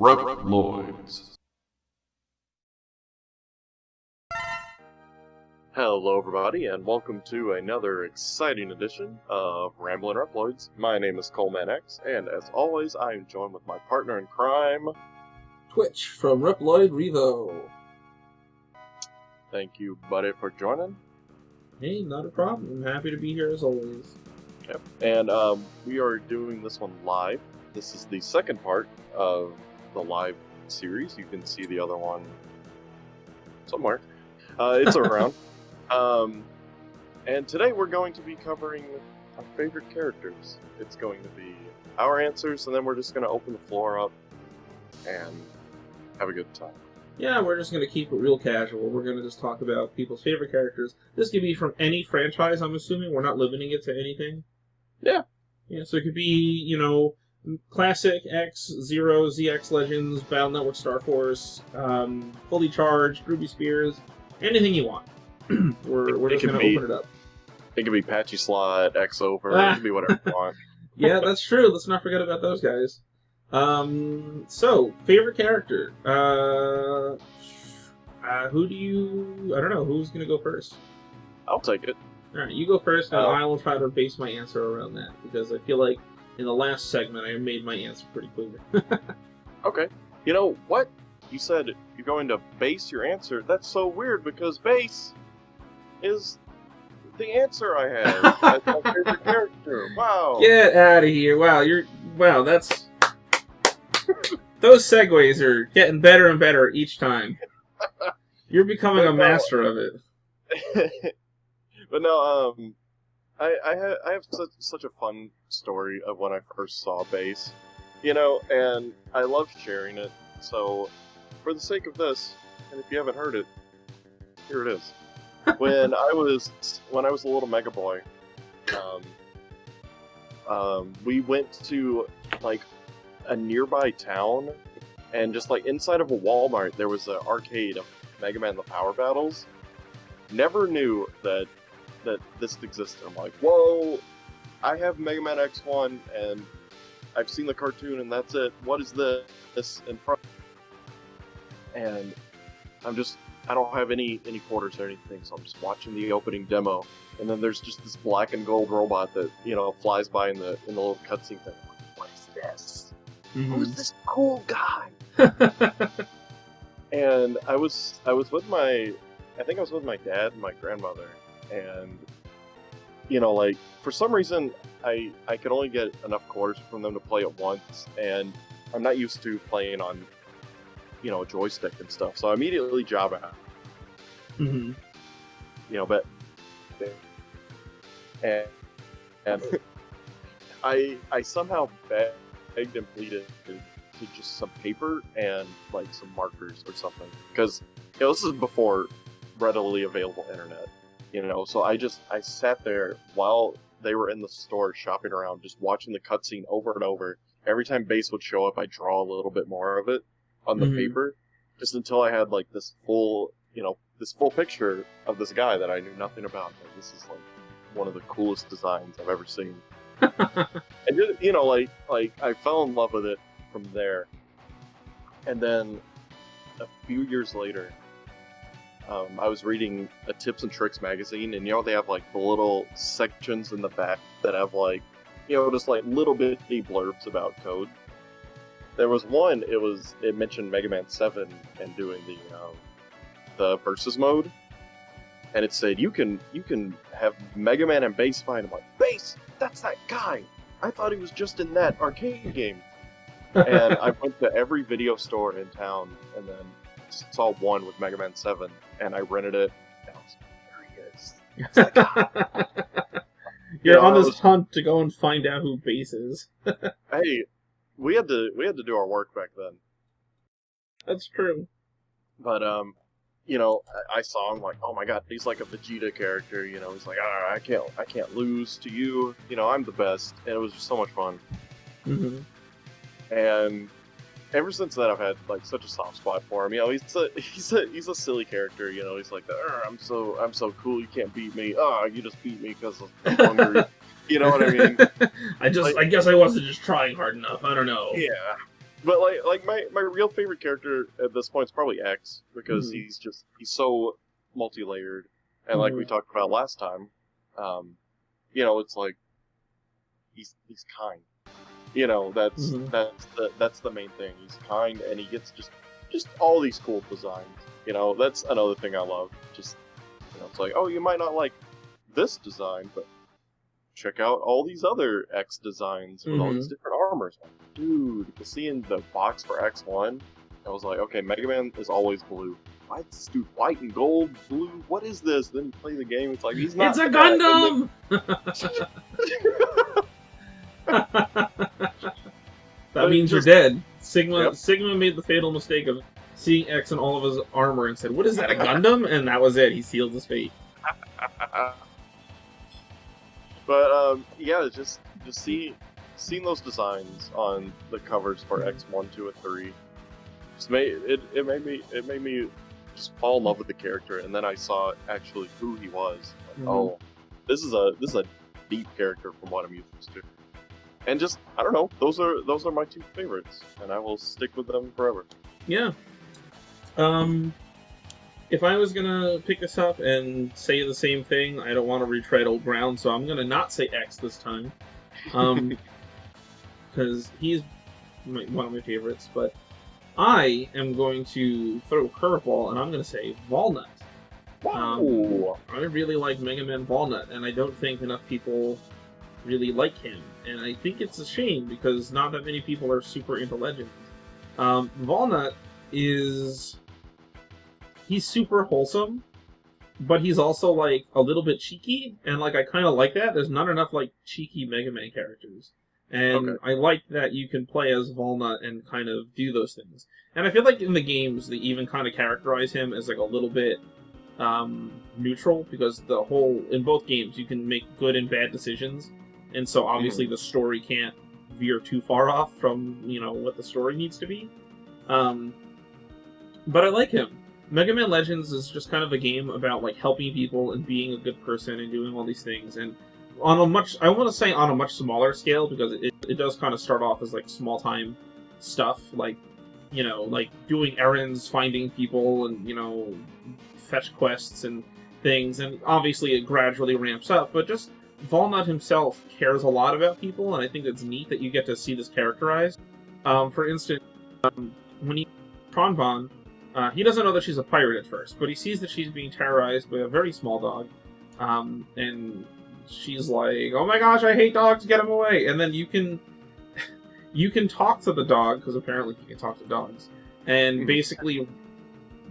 Reploids. Hello everybody, and welcome to another exciting edition of Ramblin Reploids. My name is Coleman X, and as always, I am joined with my partner in crime, Twitch from Reploid Revo. Thank you, buddy, for joining. Hey, not a problem. I'm happy to be here as always. Yep. And we are doing this one live. This is the second part of the live series. You can see the other one somewhere. It's around. And today we're going to be covering our favorite characters. It's going to be our answers, and then we're just going to open the floor up and have a good time. Yeah, we're just going to keep it real casual. We're going to just talk about people's favorite characters. This could be from any franchise, I'm assuming. We're not limiting it to anything. Yeah. Yeah, so it could be, you know, Classic, X, Zero, ZX Legends, Battle Network Star Force, Fully Charged, Ruby Spears, anything you want. we're just going to open it up. It could be Patchy Slot, X Over, it could be whatever you want. Yeah, that's true. Let's not forget about those guys. So, favorite character. Who do you... I don't know. Who's going to go first? I'll take it. Alright, you go first, and I will try to base my answer around that, because I feel like in the last segment I made my answer pretty clear. Okay. You know what? You said you're going to base your answer. That's so weird, because base is the answer I had. That's my favorite character. Wow. Get out of here. Wow, that's... Those segues are getting better and better each time. You're becoming a master of it. But no, I have such a fun story of when I first saw Base, you know, and I love sharing it. So, for the sake of this, and if you haven't heard it, here it is. When I was a little mega boy, we went to like a nearby town, and just like inside of a Walmart, there was an arcade of Mega Man: The Power Battles. Never knew that this existed. I'm like, whoa, I have Mega Man X1 and I've seen the cartoon and that's it. What is this in front? And I don't have any quarters or anything, so I'm just watching the opening demo, and then there's just this black and gold robot that, you know, flies by in the little cutscene thing. I'm like, what is this? Mm-hmm. Who's this cool guy? And I was with my dad and my grandmother. And, you know, like, for some reason, I could only get enough quarters from them to play it once, and I'm not used to playing on, you know, a joystick and stuff, so I immediately job out. Mm-hmm. You know, but... And I somehow begged and pleaded to just some paper and, like, some markers or something, because, you know, this is before readily available internet. You know, so I sat there while they were in the store shopping around, just watching the cutscene over and over. Every time Base would show up, I'd draw a little bit more of it on the paper, just until I had like this full picture of this guy that I knew nothing about. Like, this is like one of the coolest designs I've ever seen. And just, you know, like I fell in love with it from there. And then a few years later, I was reading a Tips and Tricks magazine, and you know they have like the little sections in the back that have like, you know, just like little bitty blurbs about code. There was one. It mentioned Mega Man 7 and doing the versus mode, and it said you can have Mega Man and Base fight. I'm like, Base, that's that guy. I thought he was just in that arcade game. And I went to every video store in town, and then saw one with Mega Man 7, and I rented it, and I was like, there he is. It's like, You're on this hunt to go and find out who Base is. Hey, we had to do our work back then. That's true. But, you know, I saw him like, oh my god, he's like a Vegeta character, you know, he's like, I can't lose to you, you know, I'm the best, and it was just so much fun. Mm-hmm. And ever since then, I've had like such a soft spot for him. You know, he's a silly character. You know, he's like, I'm so cool. You can't beat me. Oh, you just beat me because I'm hungry. You know what I mean? I guess I wasn't just trying hard enough. I don't know. Yeah. But my real favorite character at this point is probably X, because Mhm. he's so multi-layered, and like we Mhm. talked about last time, it's like he's kind. Mhm. That's the main thing. He's kind, and he gets just all these cool designs. That's another thing I love. Just it's like, oh, you might not like this design, but check out all these other X designs with all these Mhm. different armors. Dude, seeing the box for X1, I was like, okay, Mega Man is always blue. Why is this dude white and gold, blue? What is this? Then you play the game, it's like, he's It's not a that. Gundam. That But means you're just, dead. Sigma yep. Sigma made the fatal mistake of seeing X in all of his armor and said, "What is that? A Gundam?" And that was it. He sealed his fate. But yeah, just seeing those designs on the covers for X1, 2, and 3, just it made me just fall in love with the character, and then I saw actually who he was. Like, oh, this is a deep character from what I'm used to. And just, I don't know, those are my two favorites, and I will stick with them forever. Yeah. If I was gonna pick this up and say the same thing, I don't want to retread old ground, so I'm gonna not say X this time. Because he's one of my favorites, but I am going to throw a curveball, and I'm going to say Walnut. Wow! I really like Mega Man Walnut, and I don't think enough people really like him. And I think it's a shame, because not that many people are super into Legends. Walnut is... he's super wholesome, but he's also, like, a little bit cheeky, and, like, I kind of like that. There's not enough, like, cheeky Mega Man characters. And Okay. I like that you can play as Walnut and kind of do those things. And I feel like in the games, they even kind of characterize him as, like, a little bit neutral, because in both games, you can make good and bad decisions. And so, obviously, the story can't veer too far off from, what the story needs to be. But I like him. Mega Man Legends is just kind of a game about like helping people and being a good person and doing all these things. And on a much smaller scale, because it does kind of start off as like small time stuff, like like doing errands, finding people, and fetch quests and things. And obviously, it gradually ramps up. But just Walnut himself cares a lot about people, and I think it's neat that you get to see this characterized. For instance, when you Tronbon. He doesn't know that she's a pirate at first, but he sees that she's being terrorized by a very small dog, and she's like, "Oh my gosh, I hate dogs! Get him away!" And then you can talk to the dog, because apparently he can talk to dogs, and basically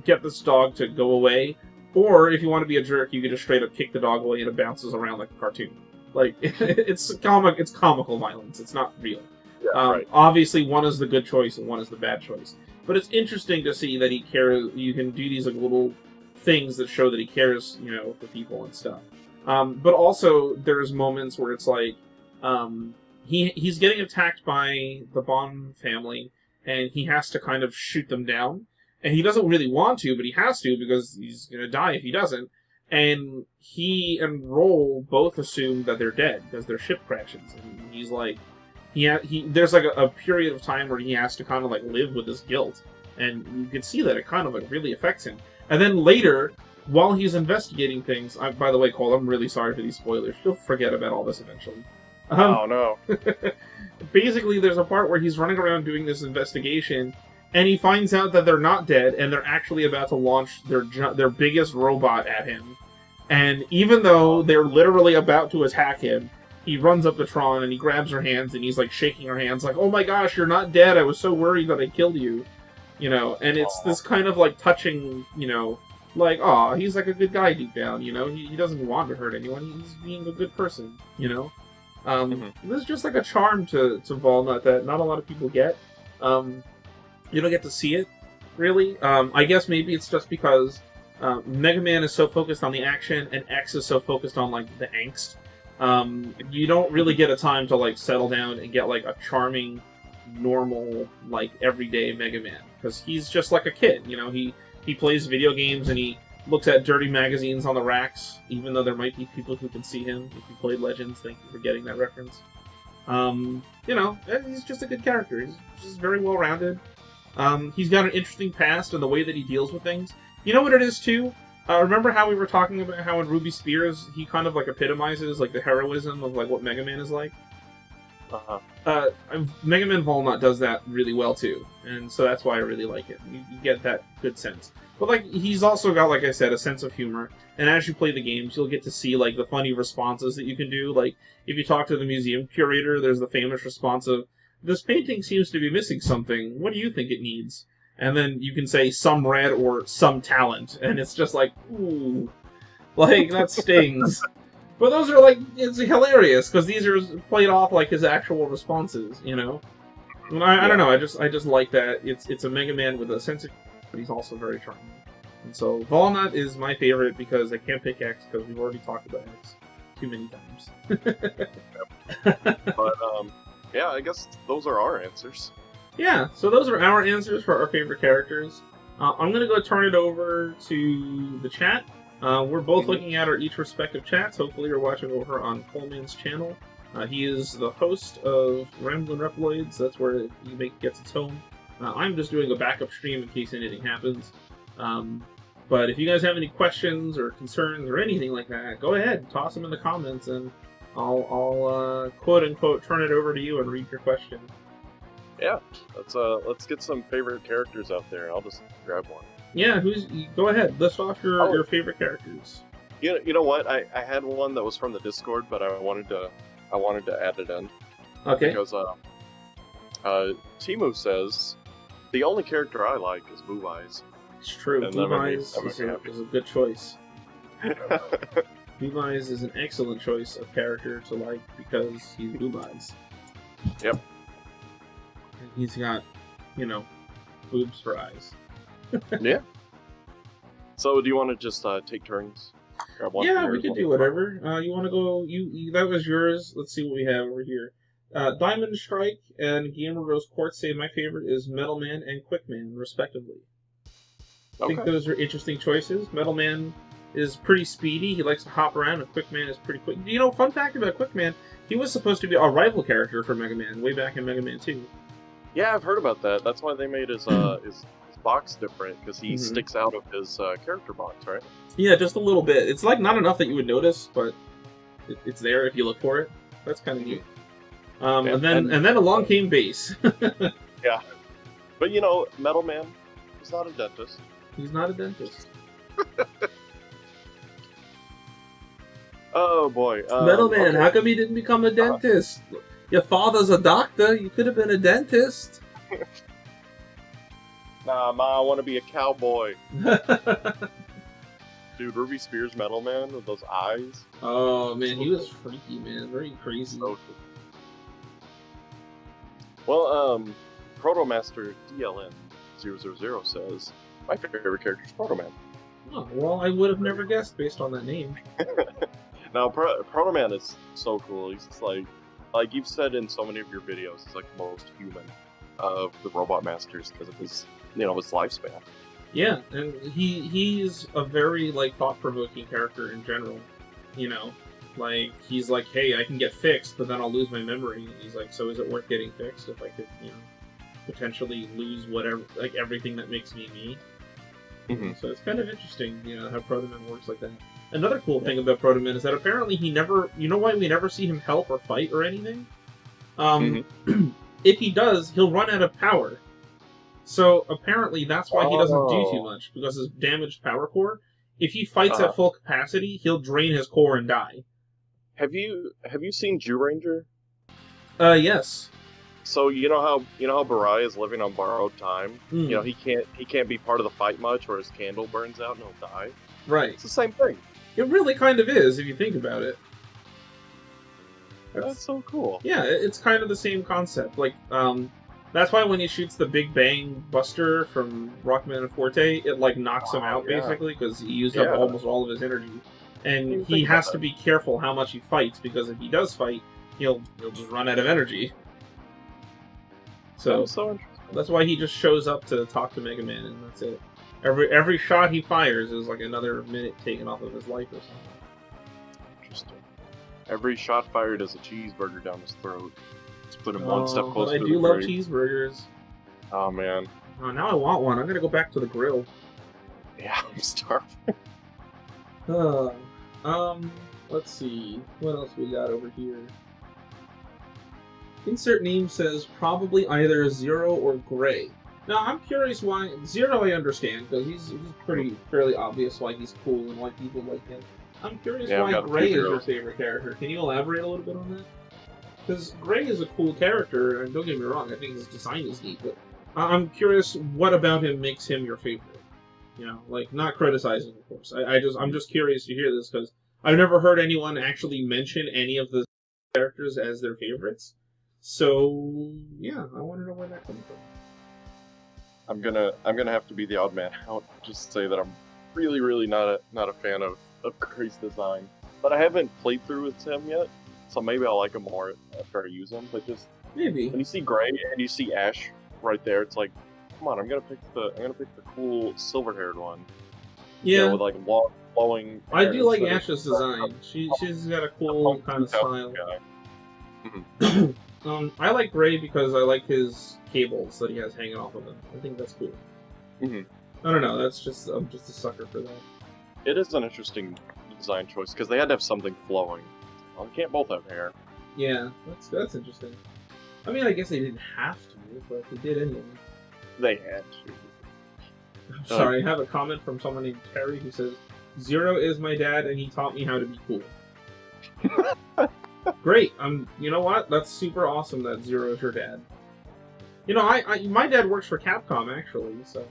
get this dog to go away. Or if you want to be a jerk, you can just straight up kick the dog away, and it bounces around like a cartoon. Like it's comical violence. It's not real. Yeah, right. Obviously, one is the good choice and one is the bad choice. But it's interesting to see that he cares. You can do these like little things that show that he cares, for people and stuff. But also, there's moments where it's like he's getting attacked by the Bon family, and he has to kind of shoot them down. And he doesn't really want to, but he has to because he's gonna die if he doesn't. And he and Roll both assume that they're dead because their ship crashes, and he's like. There's like a period of time where he has to kind of like live with this guilt, and you can see that it kind of like really affects him. And then later, while he's investigating things, by the way, Cole, I'm really sorry for these spoilers. You'll forget about all this eventually. Oh no! Basically, there's a part where he's running around doing this investigation, and he finds out that they're not dead, and they're actually about to launch their biggest robot at him. And even though they're literally about to attack him, he runs up to Tron and he grabs her hands and he's like shaking her hands like, "Oh my gosh, you're not dead. I was so worried that I killed you." And it's this kind of like touching, like, aw, he's like a good guy deep down, he doesn't want to hurt anyone. He's being a good person, There's just like a charm to Walnut that not a lot of people get. You don't get to see it, really. I guess maybe it's just because Mega Man is so focused on the action and X is so focused on like the angst. You don't really get a time to like settle down and get like a charming, normal, like everyday Mega Man, because he's just like a kid. He plays video games and he looks at dirty magazines on the racks, even though there might be people who can see him. If you played Legends, thank you for getting that reference. He's just a good character. He's just very well rounded. He's got an interesting past and the way that he deals with things. You know what it is too? Remember how we were talking about how in Ruby Spears he kind of like epitomizes like the heroism of like what Mega Man is like? Mega Man Walnut does that really well too, and so that's why I really like it. You get that good sense. But like he's also got, like I said, a sense of humor, and as you play the games, you'll get to see like the funny responses that you can do. Like if you talk to the museum curator, there's the famous response of, "This painting seems to be missing something. What do you think it needs?" And then you can say some red or some talent, and it's just like, ooh, like that stings. But those are like, it's hilarious because these are played off like his actual responses, you know. And I don't know, I just like that. It's a Mega Man with a sense of, but he's also very charming. And so Walnut is my favorite because I can't pick X because we've already talked about X too many times. But yeah, I guess those are our answers. Yeah, so those are our answers for our favorite characters. I'm gonna go turn it over to the chat. We're both looking at our each respective chats. Hopefully you're watching over on Coleman's channel. He is the host of Ramblin Reploids. That's where he gets its home. I'm just doing a backup stream in case anything happens. But if you guys have any questions or concerns or anything like that, go ahead, toss them in the comments, and I'll quote unquote turn it over to you and read your question. Yeah, let's get some favorite characters out there. I'll just grab one. Yeah, go ahead. List off your favorite characters. You know what? I had one that was from the Discord, but I wanted to add it in. Okay. Because Timu says the only character I like is Blue Eyes. It's true. Blue Eyes is a good choice. Blue Eyes is an excellent choice of character to like because he's Blue Eyes. Yep. And he's got, boobs for eyes. Yeah. So, do you want to just take turns? Grab one. Yeah, we can do whatever. You want to go? You that was yours. Let's see what we have over here. Diamond Strike and Gamer Rose Court say my favorite is Metal Man and Quick Man, respectively. I think those are interesting choices. Metal Man is pretty speedy. He likes to hop around, and Quick Man is pretty quick. Fun fact about Quick Man, he was supposed to be a rival character for Mega Man way back in Mega Man 2. Yeah, I've heard about that. That's why they made his box different, because he sticks out of his character box, right? Yeah, just a little bit. It's like not enough that you would notice, but it's there if you look for it. That's kind of neat. And then along came Bass. Yeah, but Metal Man, he's not a dentist. He's not a dentist. Oh boy, Metal Man, how come he didn't become a dentist? Your father's a doctor. You could have been a dentist. Nah, Ma, I want to be a cowboy. Dude, Ruby Spears Metal Man with those eyes. Oh man, he was freaky, man. Very crazy. So cool. Well, Protomaster DLN000 says, my favorite character is Proto Man. Oh, well, I would have never guessed based on that name. Now, Proto Man is so cool. He's just like you've said in so many of your videos, he's like the most human of the Robot Masters because of his, his lifespan. Yeah, and he's a very thought-provoking character in general. He's like, hey, I can get fixed, but then I'll lose my memory. And he's like, so is it worth getting fixed if I could, potentially lose whatever, everything that makes me me? Mm-hmm. So it's kind of interesting, how Proto Man works like that. Another cool thing about Proto Man is that apparently he never, why we never see him help or fight or anything? If he does, he'll run out of power. So apparently that's why he doesn't do too much, because his damaged power core. If he fights at full capacity, he'll drain his core and die. Have you seen Jew Ranger? Yes. So you know how Barai is living on borrowed time? He can't be part of the fight much, or his candle burns out and he'll die. Right. It's the same thing. It really kind of is, if you think about it. That's so cool. Yeah, it's kind of the same concept. That's why when he shoots the Big Bang Buster from Rockman and Forte, it knocks him out basically because he used up almost all of his energy, and he has to be careful how much he fights because if he does fight, he'll just run out of energy. So that's why he just shows up to talk to Mega Man, and that's it. Every shot he fires is another minute taken off of his life or something. Interesting. Every shot fired is a cheeseburger down his throat. Just put him one step But closer I to do the love grave. cheeseburgers. Oh man. Now I want one. I'm gonna go back to the grill. Yeah, I'm starving. Let's see. What else we got over here? Insert name says probably either Zero or Gray. Now, I'm curious why... Zero I understand, because he's fairly obvious why he's cool and why people like him. I'm curious why Gray is your favorite character. Can you elaborate a little bit on that? Because Gray is a cool character, and don't get me wrong, I think his design is neat, but I'm curious what about him makes him your favorite. You know, like, not criticizing, of course. I'm just curious to hear this, because I've never heard anyone actually mention any of the characters as their favorites. So, yeah, I want to know where that comes from. I'm gonna have to be the odd man out. Just say that I'm really not a fan of Gray's design. But I haven't played through with him yet, so maybe I'll like him more after I use him. But just maybe when you see Gray and you see Ash right there, it's like, come on, I'm gonna pick the cool silver-haired one. Yeah, you know, with like flowing. I do like Ash's design. She's got a cool kind of style. I like Gray because I like his cables that he has hanging off of him. I think that's cool. I don't know. I'm just a sucker for that. It is an interesting design choice because they had to have something flowing. Well, they can't both have hair. Yeah, that's interesting. I mean, I guess they didn't have to, but they did anyway. They had to. I'm sorry, I have a comment from someone named Terry who says, "Zero is my dad, and he taught me how to be cool." Great. You know what? That's super awesome that Zero is your dad. You know, my dad works for Capcom actually, so.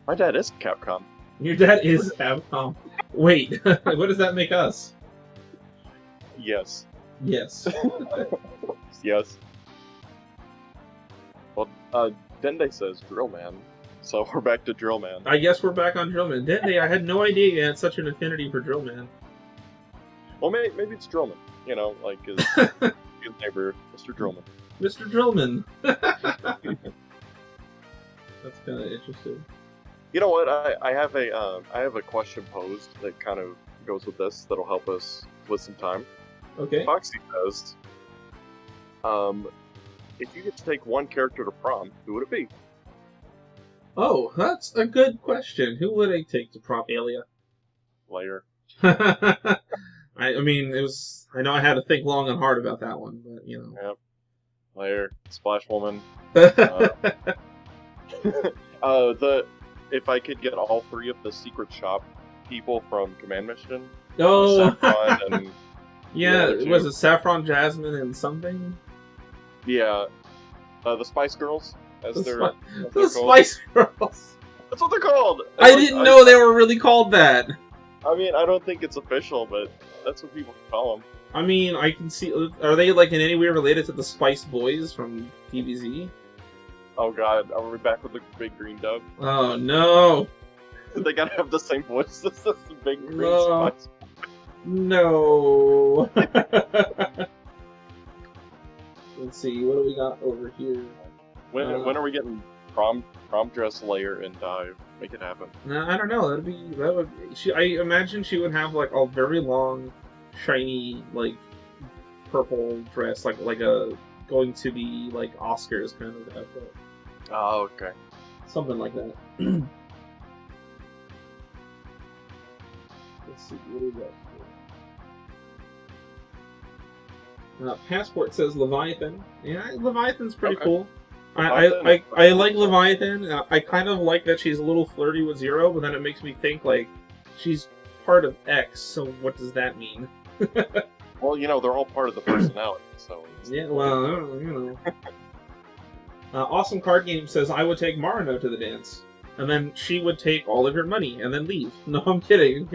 My dad is Capcom. Your dad is Capcom. Wait, what does that make us? Yes. Yes. Yes. Well, Dende says Drill Man, so we're back to Drill Man. I guess we're back on Drill Man. Dende, I had no idea you had such an affinity for Drill Man. Well, maybe it's Drillman. You know, like his neighbor, Mr. Drillman. Mr. Drillman. That's kind of interesting. You know what? I have a question posed that kind of goes with this that'll help us with some time. Okay. Foxy says, if you get to take one character to prom, who would it be? Oh, that's a good question. Who would I take to prom? Alia. Layer. I mean, it was. I know I had to think long and hard about that one, but you know. Yep. Layer, Splash Woman. If I could get all three of the secret shop people from Command Mission. Oh. And yeah, was it Saffron, Jasmine, and something? Yeah, the Spice Girls, as the they're Spice Girls. That's what they're called. I didn't know they were really called that. I mean, I don't think it's official, but that's what people call them. I mean, I can see. Are they like in any way related to the Spice Boys from DBZ? Oh God, are we back with the big green dog? Oh no! They gotta have the same voice as the big green Spice. No. Let's see. What do we got over here? When are we getting prom dress, layer, and dive? Make it happen. I don't know. I imagine she would have like a very long, shiny, like purple dress, like a going to the like Oscars kind of outfit. Oh, okay. Something like that. Let's see. What do we got here? Passport says Leviathan. Yeah, Leviathan's pretty cool. I like Leviathan. I kind of like that she's a little flirty with Zero, but then it makes me think, like, she's part of X, so what does that mean? Well, you know, they're all part of the personality, so... Yeah, well, you know. Awesome Card Game says, I would take Marino to the dance, and then she would take all of your money, and then leave. No, I'm kidding.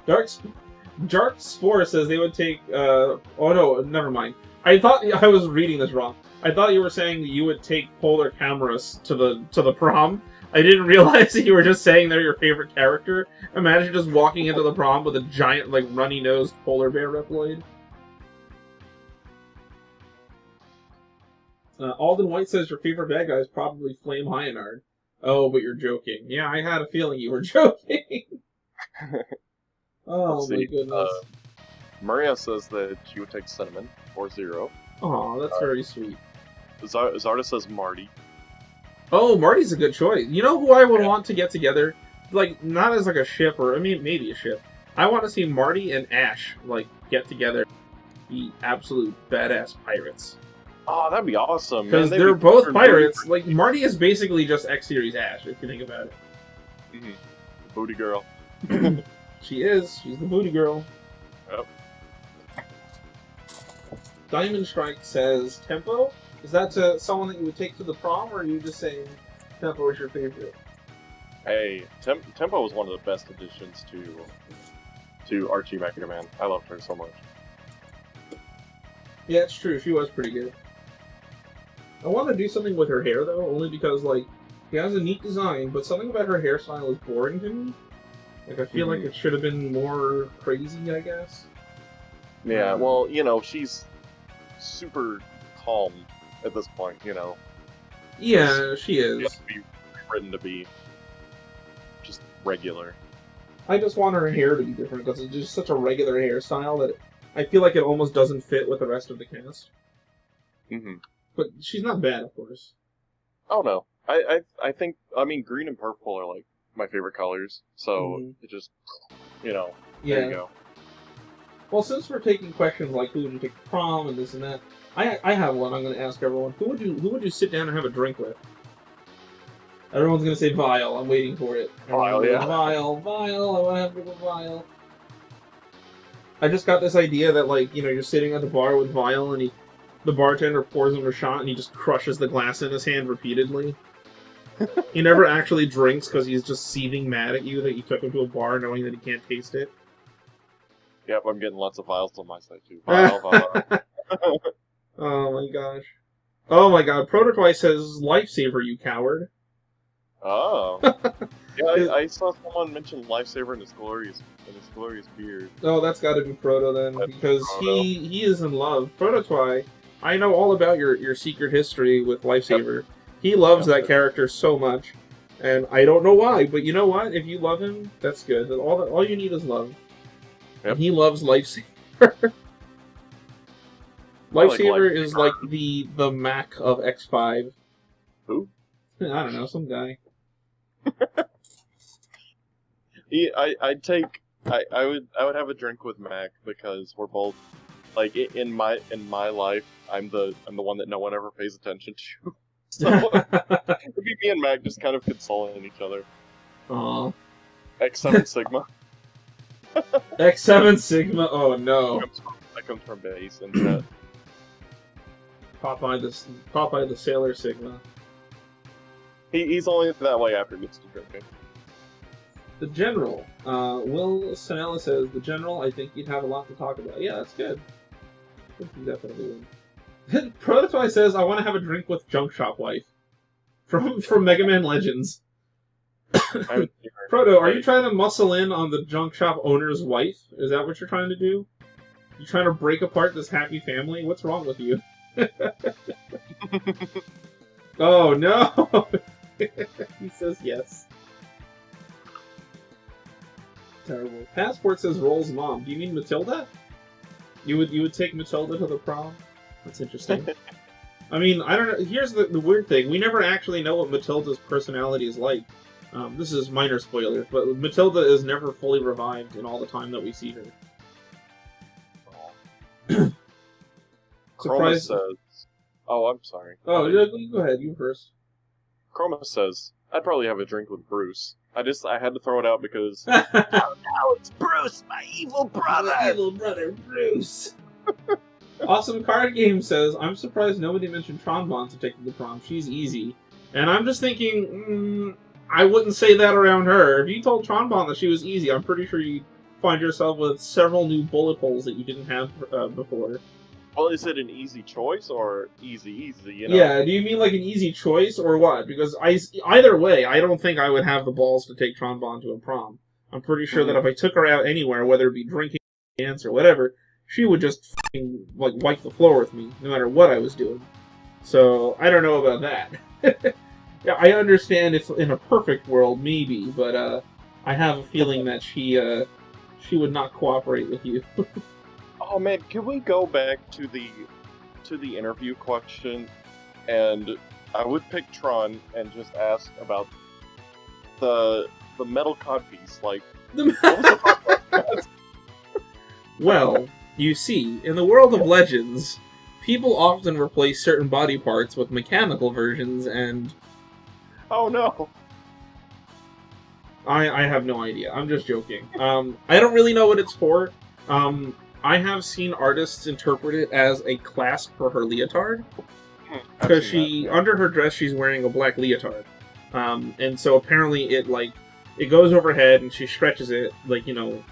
Darkspore says they would take, oh no, never mind. I thought I was reading this wrong. I thought you were saying that you would take polar cameras to the prom. I didn't realize that you were just saying they're your favorite character. Imagine just walking into the prom with a giant, like, runny-nosed polar bear Reploid. Alden White says your favorite bad guy is probably Flame Hyanard. Oh, but you're joking. Yeah, I had a feeling you were joking. Oh my goodness. Maria says that she would take Cinnamon or Zero. Oh, that's very sweet. Zarda says Marty. Oh, Marty's a good choice. You know who I would want to get together? Like, not as like a ship, or I mean, maybe a ship. I want to see Marty and Ash, like, get together, be absolute badass pirates. Oh, that'd be awesome. Because they're both pirates. Like, Marty is basically just X-Series Ash, if you think about it. Mm-hmm. Booty girl. She is. She's the booty girl. Yep. Diamond Strike says, Tempo? Is that someone that you would take to the prom, or are you just saying Tempo is your favorite? Hey, Tempo was one of the best additions to Archie Man. I loved her so much. Yeah, it's true. She was pretty good. I want to do something with her hair, though, only because, like, she has a neat design, but something about her hairstyle is boring to me. Like, I feel like it should have been more crazy, I guess. Yeah, well, you know, she's super calm at this point, you know. Yeah, she is. She has to be written to be just regular. I just want her hair to be different, because it's just such a regular hairstyle that I feel like it almost doesn't fit with the rest of the cast. Mm-hmm. But she's not bad, of course. Oh, no. I think, I mean, green and purple are, like, my favorite colors, so it just, you know, there you go. Well, since we're taking questions like who would you take to prom and this and that, I have one I'm going to ask everyone. Who would you sit down and have a drink with? Everyone's going to say Vile. I'm waiting for it. Vile, yeah. Vile, I want to have a drink with Vile. I just got this idea that, like, you know, you're sitting at the bar with Vile and the bartender pours him a shot and he just crushes the glass in his hand repeatedly. He never actually drinks because he's just seething mad at you that you took him to a bar knowing that he can't taste it. Yep, I'm getting lots of Viles on my side too. Vile. Oh my gosh. Oh my god, Prototype says, Lifesaver, you coward. Oh. Yeah, I saw someone mention Lifesaver in his glorious beard. Oh, that's gotta be Proto then, because he is in love. Prototype, I know all about your secret history with Lifesaver. Yep. He loves that character so much, and I don't know why, but you know what? If you love him, that's good. All you need is love. Yep. And he loves Lifesaver. Lifesaver is like the Mac of X5. Who? I don't know, some guy. I would have a drink with Mac because we're both like in my life I'm the one that no one ever pays attention to. So it'd be me and Mac just kind of consoling each other. Aww. X7 Sigma. X7 Sigma. Oh no. That comes from base and chat. Popeye the Sailor Sigma. He's only that way after he gets to drinking. The General. Will Sanella says, the General, I think you'd have a lot to talk about. Yeah, that's good. I think you definitely would. Prototype says, I want to have a drink with Junk Shop Wife. From Mega Man Legends. Proto, are you trying to muscle in on the Junk Shop owner's wife? Is that what you're trying to do? You trying to break apart this happy family? What's wrong with you? Oh no! He says yes. Terrible. Passport says Roll's mom. Do you mean Matilda? You would take Matilda to the prom? That's interesting. I mean, I don't know. Here's the weird thing. We never actually know what Matilda's personality is like. This is minor spoilers, but Matilda is never fully revived in all the time that we see her. Chroma says... Oh, I'm sorry. Oh, you go ahead. You first. Chroma says, I'd probably have a drink with Bruce. I had to throw it out because... Oh no, it's Bruce, my evil brother! My evil brother, Bruce! Awesome Card Game says, I'm surprised nobody mentioned Tronbon to take to the prom. She's easy. And I'm just thinking, I wouldn't say that around her. If you told Tronbon that she was easy, I'm pretty sure you'd find yourself with several new bullet holes that you didn't have before. Well, is it an easy choice or easy, you know? Yeah, do you mean like an easy choice or what? Because either way, I don't think I would have the balls to take Tronbon to a prom. I'm pretty sure that if I took her out anywhere, whether it be drinking, dance, or whatever, she would just like wipe the floor with me, no matter what I was doing. So, I don't know about that. Yeah, I understand if in a perfect world, maybe, but I have a feeling that she would not cooperate with you. Oh man, can we go back to the interview question? And I would pick Tron and just ask about the metal codpiece. Like, what was the fuck was that? Well, you see, in the world of Legends, people often replace certain body parts with mechanical versions, and Oh no! I have no idea. I'm just joking. I don't really know what it's for. I have seen artists interpret it as a clasp for her leotard, because under her dress she's wearing a black leotard, and so apparently it goes overhead and she stretches it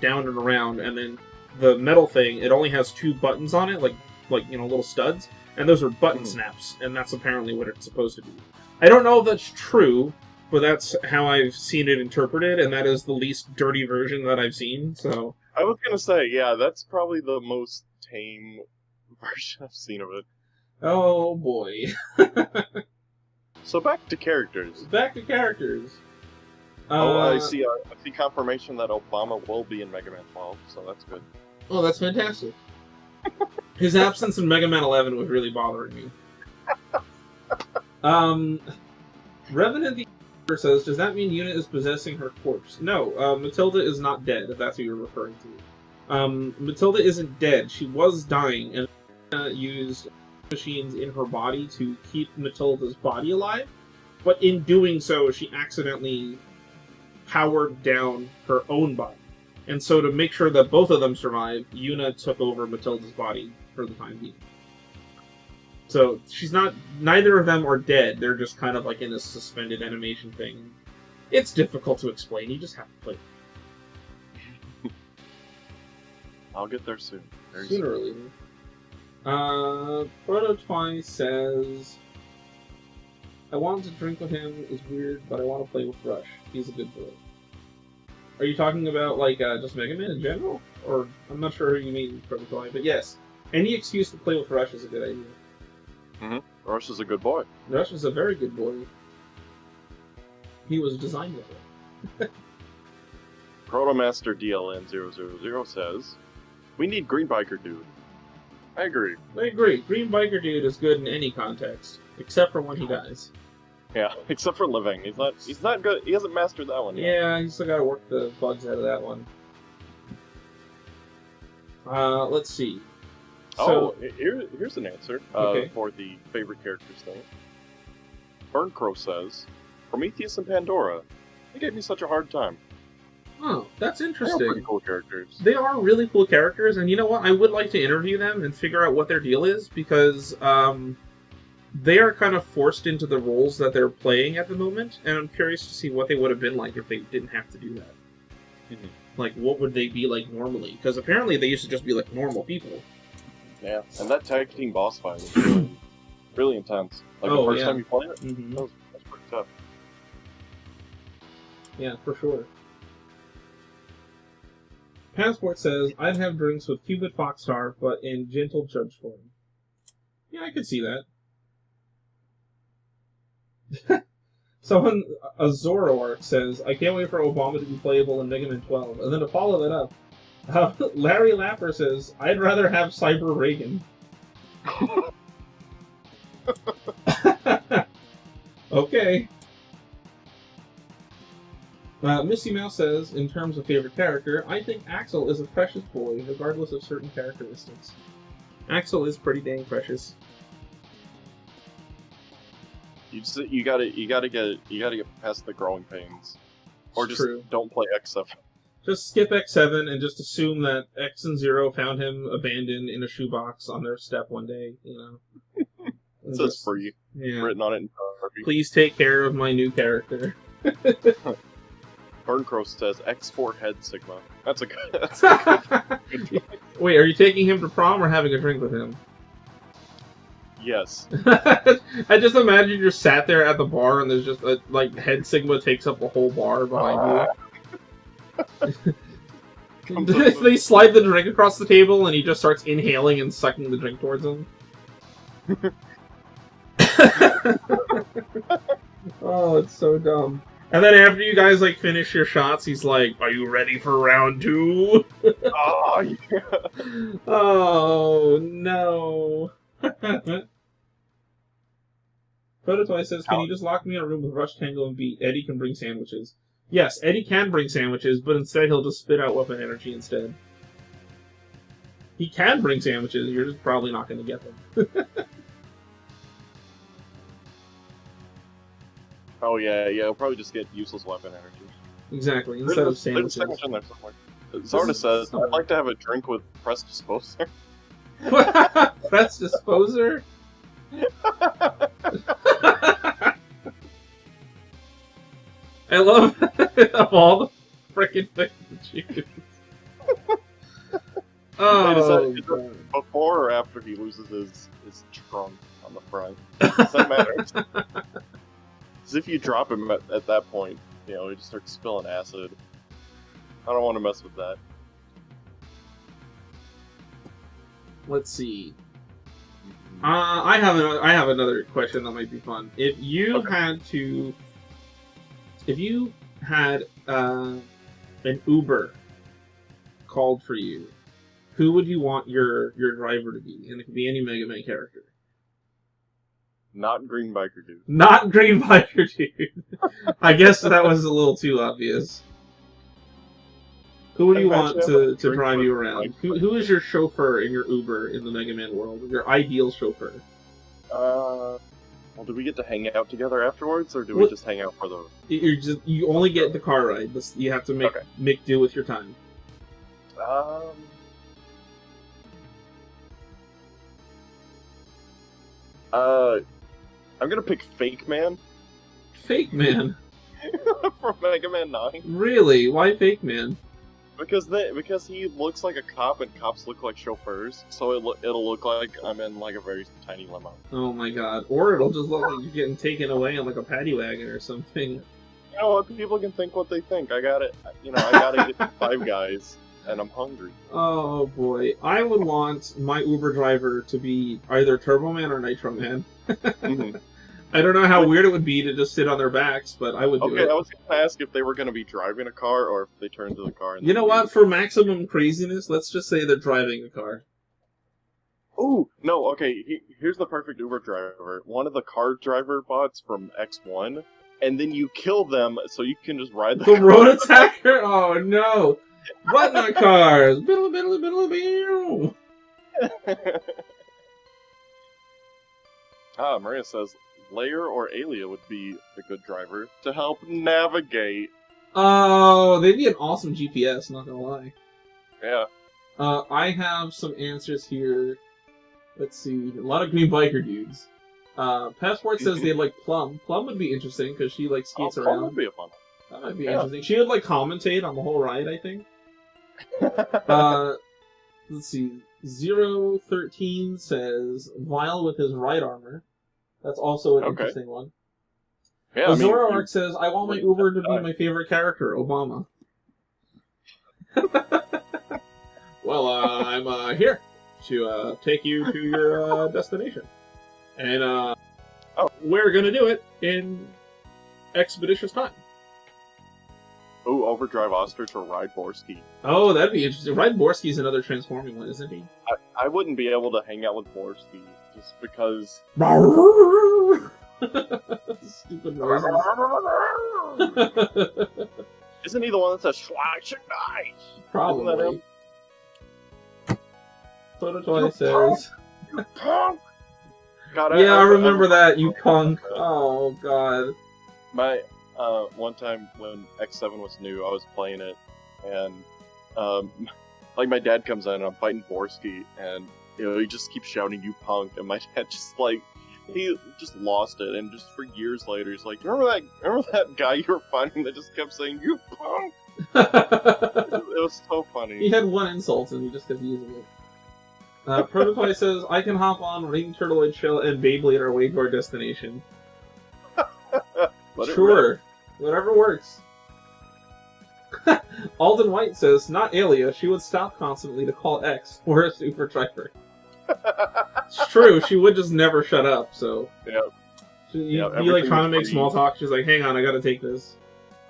down and around, and then the metal thing, it only has 2 buttons on it, like little studs, and those are button snaps, and that's apparently what it's supposed to be. I don't know if that's true, but that's how I've seen it interpreted, and that is the least dirty version that I've seen. So I was gonna say, yeah, that's probably the most tame version I've seen of it. oh boy. So back to characters. Back to characters. I see confirmation that Obama will be in Mega Man 12, so that's good. Oh, that's fantastic. His absence in Mega Man 11 was really bothering me. Revenant the says, does that mean Yuna is possessing her corpse? No, Matilda is not dead, if that's what you're referring to. Matilda isn't dead. She was dying, and used machines in her body to keep Matilda's body alive, but in doing so, she accidentally powered down her own body. And so to make sure that both of them survive, Yuna took over Matilda's body for the time being. So neither of them are dead, they're just kind of like in a suspended animation thing. It's difficult to explain, you just have to play. I'll get there soon. Sooner or later. Proto says, I wanted to drink with him, is weird, but I want to play with Rush. He's a good boy. Are you talking about, just Mega Man in general? Or, I'm not sure who you mean, Proto, but yes. Any excuse to play with Rush is a good idea. Mm-hmm. Rush is a good boy. Rush is a very good boy. He was designed that way. Protomaster DLN000 says, we need Green Biker Dude. I agree. Green Biker Dude is good in any context, except for when he dies. Yeah, except for living. He's not good. He hasn't mastered that one yet. Yeah, he's still got to work the bugs out of that one. Let's see. Here's an answer for the favorite characters thing. Burncrow says, Prometheus and Pandora. They gave me such a hard time. Oh, that's interesting. They're pretty cool characters. They are really cool characters, and you know what? I would like to interview them and figure out what their deal is, because they are kind of forced into the roles that they're playing at the moment, and I'm curious to see what they would have been like if they didn't have to do that. Mm-hmm. Like, what would they be like normally? Because apparently they used to just be like normal people. Yeah, and that tag team boss fight was really, really intense. Like the first time you played it, mm-hmm. that was pretty tough. Yeah, for sure. Passport says, I'd have drinks with Cupid Foxstar, but in gentle judge form. Yeah, I could see that. Someone, a Zoroark says, I can't wait for Obama to be playable in Mega Man 12. And then to follow that up, Larry Lapper says, I'd rather have Cyber Reagan. Okay. Misty Mouse says, in terms of favorite character, I think Axel is a precious boy, regardless of certain characteristics. Axel is pretty dang precious. You gotta get past the growing pains, or just don't play X7. Just skip X7 and just assume that X and Zero found him abandoned in a shoebox on their step one day. You know, it says free, written on it in Sharpie. Please take care of my new character. Burncrow says X4 head Sigma. That's a good Wait, are you taking him to prom or having a drink with him? Yes. I just imagine you're sat there at the bar and there's just head Sigma takes up a whole bar behind you. They slide the drink across the table and he just starts inhaling and sucking the drink towards him. Oh, it's so dumb. And then after you guys like finish your shots, he's like, "Are you ready for round 2?" Oh, yeah. Oh no. Prototype says, "Can you just lock me in a room with Rush, Tango, and Beat? Eddie can bring sandwiches." Yes, Eddie can bring sandwiches, but instead he'll just spit out weapon energy instead. He can bring sandwiches, you're just probably not going to get them. Oh, yeah, he'll probably just get useless weapon energy. Exactly, instead of sandwiches. There's a sandwich in there somewhere. Zarda says, I'd like to have a drink with press disposer. Press disposer? I love of all the freaking things to choose. Oh, is that before or after he loses his trunk on the front? Does that matter? Because if you drop him at that point, he just starts spilling acid. I don't want to mess with that. Let's see. I have another question that might be fun. If you had an Uber called for you, who would you want your driver to be? And it could be any Mega Man character. Not Green Biker Dude. Not Green Biker Dude. I guess that was a little too obvious. Who would you want to drive you around? Who is your chauffeur in your Uber in the Mega Man world? Your ideal chauffeur? Well, do we get to hang out together afterwards, or do we just hang out for the... You only get the car ride. You have to make do with your time. I'm gonna pick Fake Man. Fake Man? From Mega Man 9. Really? Why Fake Man? Because he looks like a cop, and cops look like chauffeurs, so it'll look like I'm in like a very tiny limo. Oh my god! Or it'll just look like you're getting taken away on like a paddy wagon or something. You know what? People can think what they think. I got it. I gotta get 5 Guys, and I'm hungry. Oh boy, I would want my Uber driver to be either Turbo Man or Nitro Man. Mm-hmm. I don't know how weird it would be to just sit on their backs, but I would do it. Okay, I was going to ask if they were going to be driving a car or if they turned to the car. And you know what? For maximum craziness, let's just say they're driving a car. Oh, no, okay. Here's the perfect Uber driver. One of the car driver bots from X1, and then you kill them so you can just ride the car. Road attacker? Oh, no. What not cars? Biddle, biddle, biddle, biddle. Maria says... Layer or Alia would be a good driver to help navigate. Oh, they'd be an awesome GPS, not gonna lie. Yeah. I have some answers here. Let's see. A lot of Green Biker dudes. Passport says they like Plum. Plum would be interesting because she like skates around. Plum would be a fun one. That might be interesting. She would like commentate on the whole ride, I think. Let's see. 013 says Vile with his ride armor. That's also an interesting one. Yeah, Azora Arc says, I want my Uber to be my favorite character, Obama. Well, I'm here to take you to your destination. And we're going to do it in expeditious time. Ooh, Overdrive Ostrich or Ride Borsky. Oh, that'd be interesting. Ride Borsky's another transforming one, isn't he? I wouldn't be able to hang out with Borsky. Just because... Stupid noises. Isn't he the one that says "Slash nice"? Probably. Prototoy says... You punk! God, I remember that, you punk. Oh, God. One time when X7 was new, I was playing it, and, like, my dad comes in and I'm fighting Borsky, and he just keeps shouting, "You punk!" And my dad he just lost it. And just for years later, he's like, remember that guy you were fighting that just kept saying, "You punk"? It was so funny. He had one insult and he just kept using it. Prototoy says, I can hop on Ring Turtleoid Shell and Beyblade our way to our destination. Sure. Whatever works. Alden White says, not Alia, she would stop constantly to call X or a super driver. It's true, she would just never shut up, so... Yeah. You'd be like trying to make small talk, she's like, hang on, I gotta take this.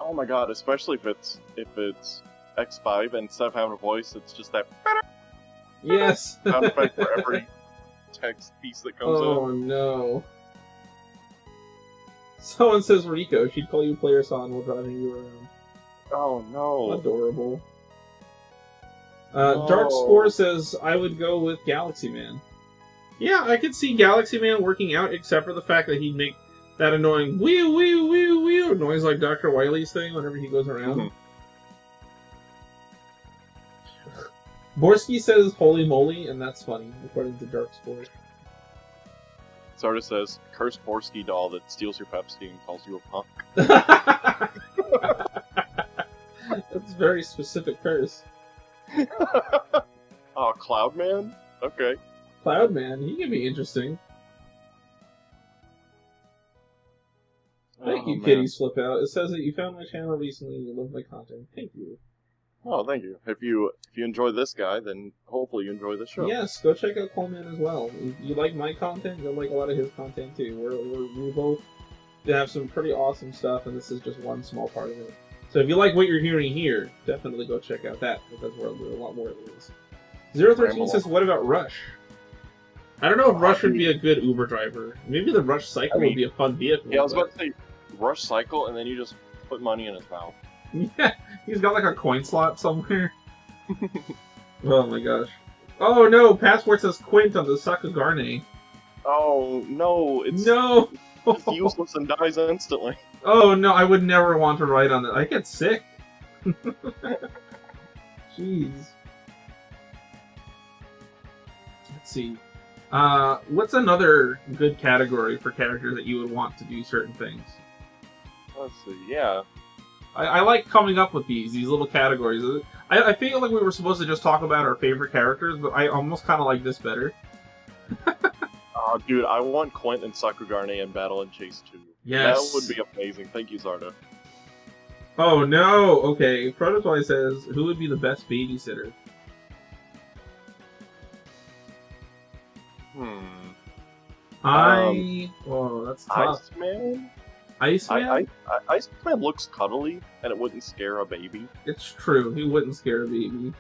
Oh my god, especially if it's X5 and instead of having a voice, it's just that Yes. sound effect for every text piece that comes in. Oh no. Someone says Rico. She'd call you player son while driving you around. Oh no. Adorable. No. Darkspore says, I would go with Galaxy Man. Yeah, I could see Galaxy Man working out, except for the fact that he'd make that annoying wee wee wee wee noise like Dr. Wily's thing whenever he goes around. Borsky says, holy moly, and that's funny, according to Darkspore. Sarda says, curse Borsky doll that steals your Pepsi and calls you a punk. That's a very specific curse. Oh, Cloudman? Okay. Cloudman, he can be interesting. Thank you, man. Kitty's Flip Out. It says that you found my channel recently and you love my content. Thank you. Oh, thank you. If you enjoy this guy, then hopefully you enjoy the show. Yes, go check out Coleman as well. If you like my content, you'll like a lot of his content too. We both have some pretty awesome stuff, and this is just one small part of it. So if you like what you're hearing here, definitely go check out that, because that's where a lot more of it is. 013 says, what about Rush? I don't know if Rush would be a good Uber driver. Maybe the Rush Cycle would be a fun vehicle. Yeah, I was about to say, Rush Cycle, and then you just put money in his mouth. Yeah, he's got like a coin slot somewhere. Oh my gosh. Oh no, Passport says Quint on the Sakugarne. Oh, no, it's useless and dies instantly. Oh no, I would never want to ride on that. I get sick. Jeez. Let's see. What's another good category for characters that you would want to do certain things? Let's see, yeah. I like coming up with these little categories. I feel like we were supposed to just talk about our favorite characters, but I almost kind of like this better. Oh, dude, I want Quint and Sakugarne in Battle and Chase 2. Yes. That would be amazing. Thank you, Zarda. Oh no! Okay, Prototoy says, who would be the best babysitter? Oh, that's tough. Iceman? Iceman? Iceman looks cuddly, and it wouldn't scare a baby. It's true, he wouldn't scare a baby.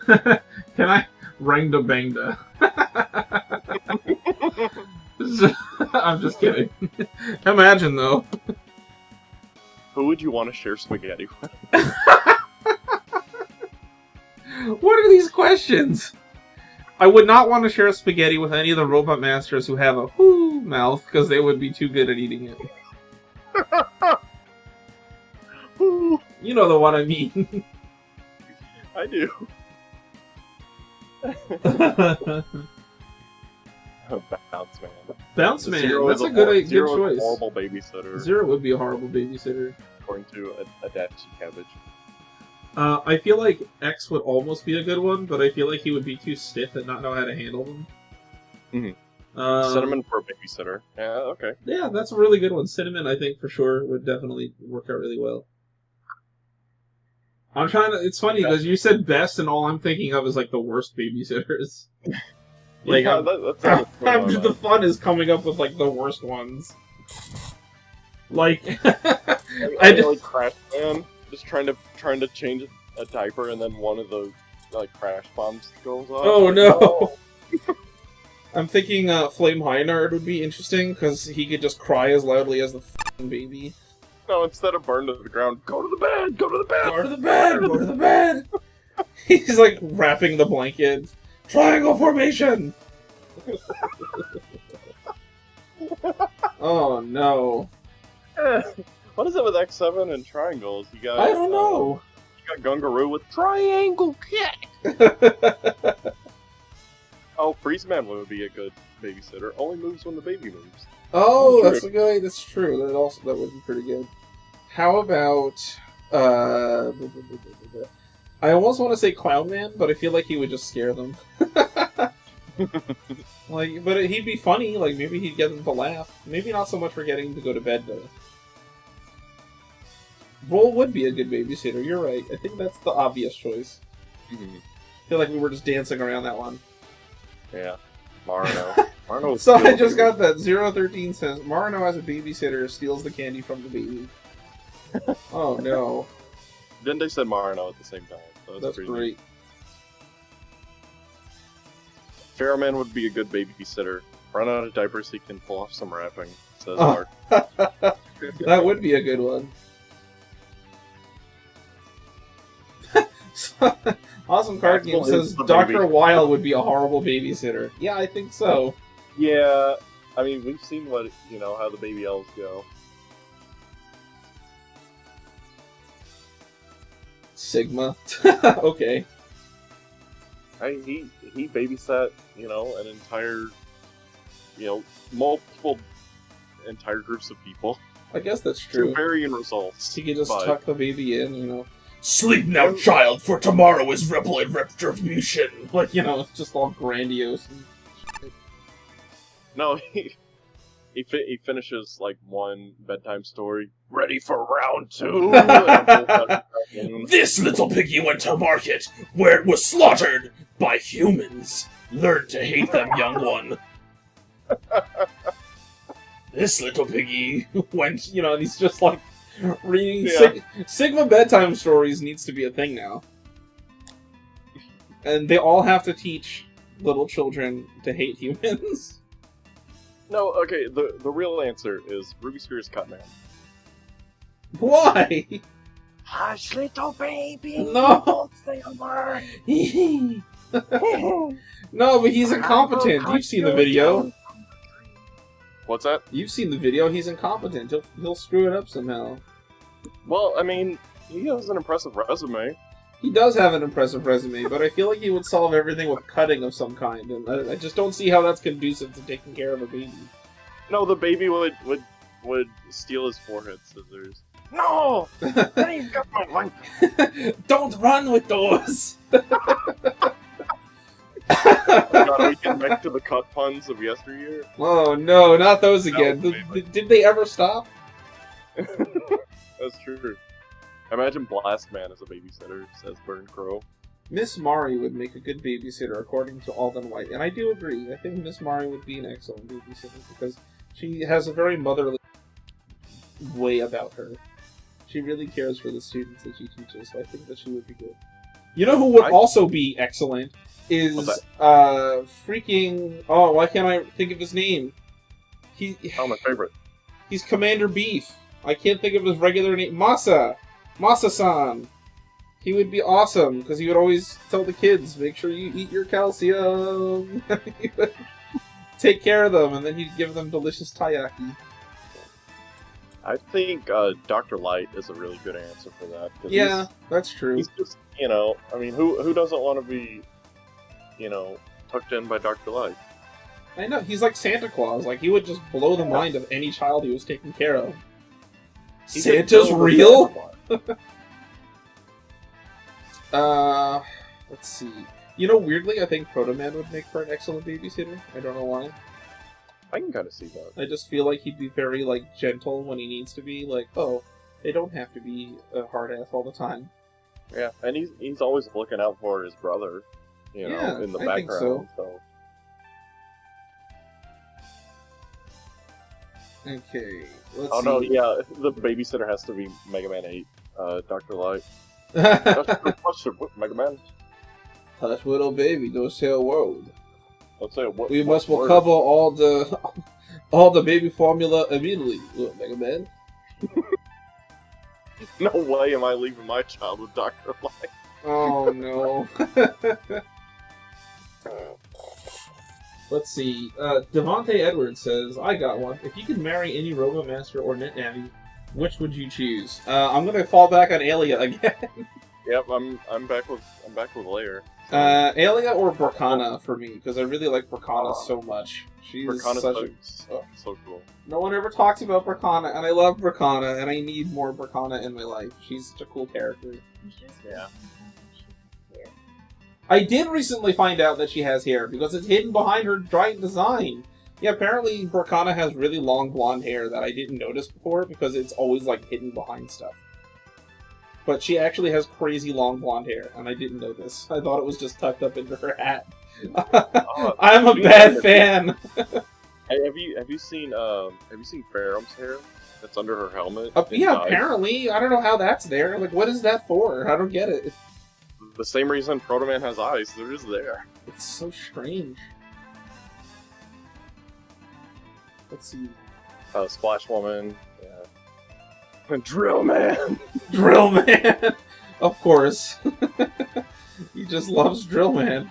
Can I? Rangda Bangda. I'm just kidding. Imagine, though. Who would you want to share spaghetti with? What are these questions? I would not want to share spaghetti with any of the robot masters who have a whoo mouth, because they would be too good at eating it. You know the one I mean. I do. Bounce Man. Bounce Man, that's a good choice. Horrible babysitter. Zero would be a horrible babysitter. According to Adachi Cabbage. I feel like X would almost be a good one, but I feel like he would be too stiff and not know how to handle them. Mm-hmm. Cinnamon for a babysitter. Yeah, okay. Yeah, that's a really good one. Cinnamon, I think, for sure, would definitely work out really well. I'm trying to... It's funny, because you said best, and all I'm thinking of is, like, the worst babysitters. Like, yeah, the fun is coming up with, like, the worst ones. Like... like Crash Man, just trying to change a diaper, and then one of the, like, crash bombs goes off. Oh, no! I'm thinking Flame Heinard would be interesting, because he could just cry as loudly as the f***ing baby. No, instead of burn to the ground, go to the bed! Go to the bed! Go to the bed! Go to the bed! He's like wrapping the blanket. Triangle formation! Oh no. What is it with X7 and triangles? You got... I don't know. You got Gungaroo with triangle kick! Oh, Freeze Man would be a good babysitter. Only moves when the baby moves. Oh, that's a good. That's true. That would be pretty good. How about I almost want to say Clownman, but I feel like he would just scare them. Like, but he'd be funny. Like, maybe he'd get them to laugh. Maybe not so much for getting to go to bed though. Roll would be a good babysitter. You're right. I think that's the obvious choice. Mm-hmm. I feel like we were just dancing around that one. Yeah. Marno. Marno. So I just got that. 013 says Marno as a babysitter steals the candy from the baby. Oh no. Then they said Marino at the same time. So That's pretty great. neat. Ferroman would be a good babysitter. Run out of diapers, he can pull off some wrapping, says Oh. Mark. That would be a good one. Awesome Card Game Maxwell is says the Dr. baby. Weil would be a horrible babysitter. Yeah, I think so. Yeah, I mean, we've seen what, how the baby elves go. Sigma. Okay. He babysat, an entire, multiple entire groups of people. I guess that's To true. varying results. He could just but- tuck the baby in, Sleep now, child, for tomorrow is Reploid Retribution! Like, it's just all grandiose. No, he finishes like one bedtime story. Ready for round 2. This little piggy went to market, where it was slaughtered by humans. Learn to hate them, young one. This little piggy went, and he's just like reading Sigma Bedtime Stories needs to be a thing now. And they all have to teach little children to hate humans. No, okay, the real answer is Ruby Spears Cutman. Why? Hush, little baby! No. Don't say a word! No, but he's incompetent. You've seen the video. What's that? You've seen the video. He's incompetent. He'll screw it up somehow. Well, I mean, he has an impressive resume. He does have an impressive resume, but I feel like he would solve everything with cutting of some kind, and I just don't see how that's conducive to taking care of a baby. No, the baby would steal his forehead scissors. No! Now you've got my wife! Don't run with those! Oh God, are we getting back to the cut puns of yesteryear? Oh no, not those again. That was Did they ever stop? That's true. Imagine Blast Man as a babysitter, says Burn Crow. Miss Mari would make a good babysitter, according to Alden White, and I do agree. I think Miss Mari would be an excellent babysitter because she has a very motherly way about her. She really cares for the students that she teaches, so I think that she would be good. You know who would also be excellent is freaking. Oh, why can't I think of his name? Oh, my favorite. He's Commander Beef. I can't think of his regular name. Masa-san. He would be awesome, because he would always tell the kids, make sure you eat your calcium. He would take care of them, and then he'd give them delicious taiyaki. I think Dr. Light is a really good answer for that. Yeah, that's true. He's just, I mean, who doesn't want to be, tucked in by Dr. Light? I know, he's like Santa Claus. Like, he would just blow the mind of any child he was taking care of. He Santa's real? Let's see. Weirdly, I think Proto Man would make for an excellent babysitter. I don't know why. I can kind of see that. I just feel like he'd be very, gentle when he needs to be. Like, oh, they don't have to be a hard ass all the time. Yeah, and he's always looking out for his brother, in the background. Think so. Okay, let's see. No, yeah, the babysitter has to be Mega Man 8, Dr. Light. That's a good question, Mega Man. Hush, little baby, don't say a word. Let's say what We must word? recover all the baby formula immediately, Mega Man. No way am I leaving my child with Dr. Light. Oh no. Let's see. Devontae Edwards says, I got one. If you could marry any Robomaster or NetNavi, which would you choose? I'm gonna fall back on Alia again. Yep, I'm back with Lair. Alia or Bracana for me, because I really like Bracana so much. She's Bracana's such so cool. No one ever talks about Bracana, and I love Bracana, and I need more Bracana in my life. She's such a cool character. Yeah. I did recently find out that she has hair, because it's hidden behind her giant design. Yeah, apparently Bracana has really long blonde hair that I didn't notice before, because it's always, hidden behind stuff. But she actually has crazy long blonde hair, and I didn't know this. I thought it was just tucked up into her hat. I'm a bad fan! Have have you seen Ferrum's hair that's under her helmet? Yeah, apparently. I don't know how that's there. Like, what is that for? I don't get it. The same reason Proto Man has eyes. They're just there. It's so strange. Let's see. Splash Woman. Yeah. Drill Man. Drill Man. Of course. He just loves Drill Man.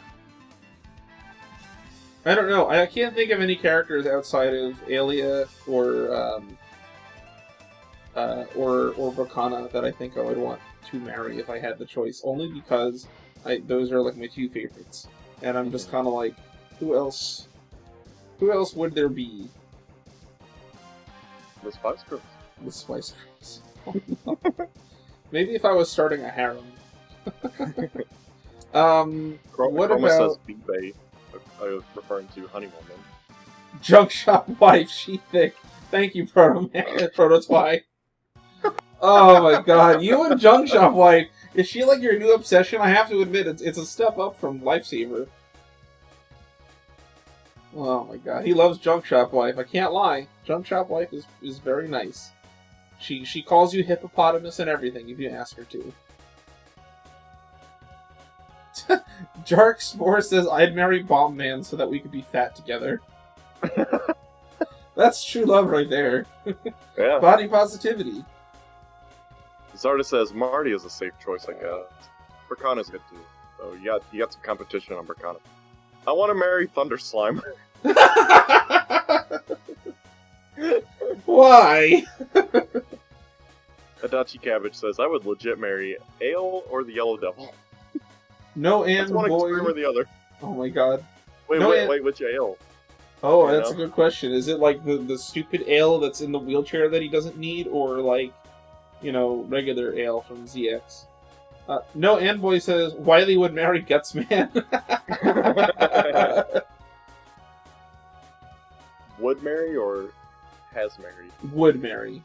I don't know. I can't think of any characters outside of Alia or Bacana that I think I would want to marry if I had the choice. Only because those are like my two favorites, and I'm just kind of like, who else? Who else would there be? The Spice Girls. The Spice Girls. Maybe if I was starting a harem. What Chroma about says B-Bay, referring to Honey Woman. Junk Shop Wife? She thick. Thank you, Proto-Twy. Oh my god, you and Junk Shop Wife. Is she like your new obsession? I have to admit, it's a step up from Lifesaver. Oh my god, he loves Junk Shop Wife. I can't lie. Junk Shop Wife is very nice. She calls you hippopotamus and everything if you ask her to. Darkspore says, I'd marry Bomb Man so that we could be fat together. That's true love right there. Yeah. Body positivity. Zarda says, Marty is a safe choice, I guess. Bracana's good too. So you got some competition on Bracana. I want to marry Thunder Slimer. Why? Adachi Cabbage says, I would legit marry Ale or the Yellow Devil. No, and That's one boy. extreme or the other. Oh my god. Wait, which Ale? Oh, that's a good question. Is it like the stupid Ale that's in the wheelchair that he doesn't need, or like, regular Ale from ZX? No, and boy says Wiley would marry Gutsman. Would marry or has married? Would marry.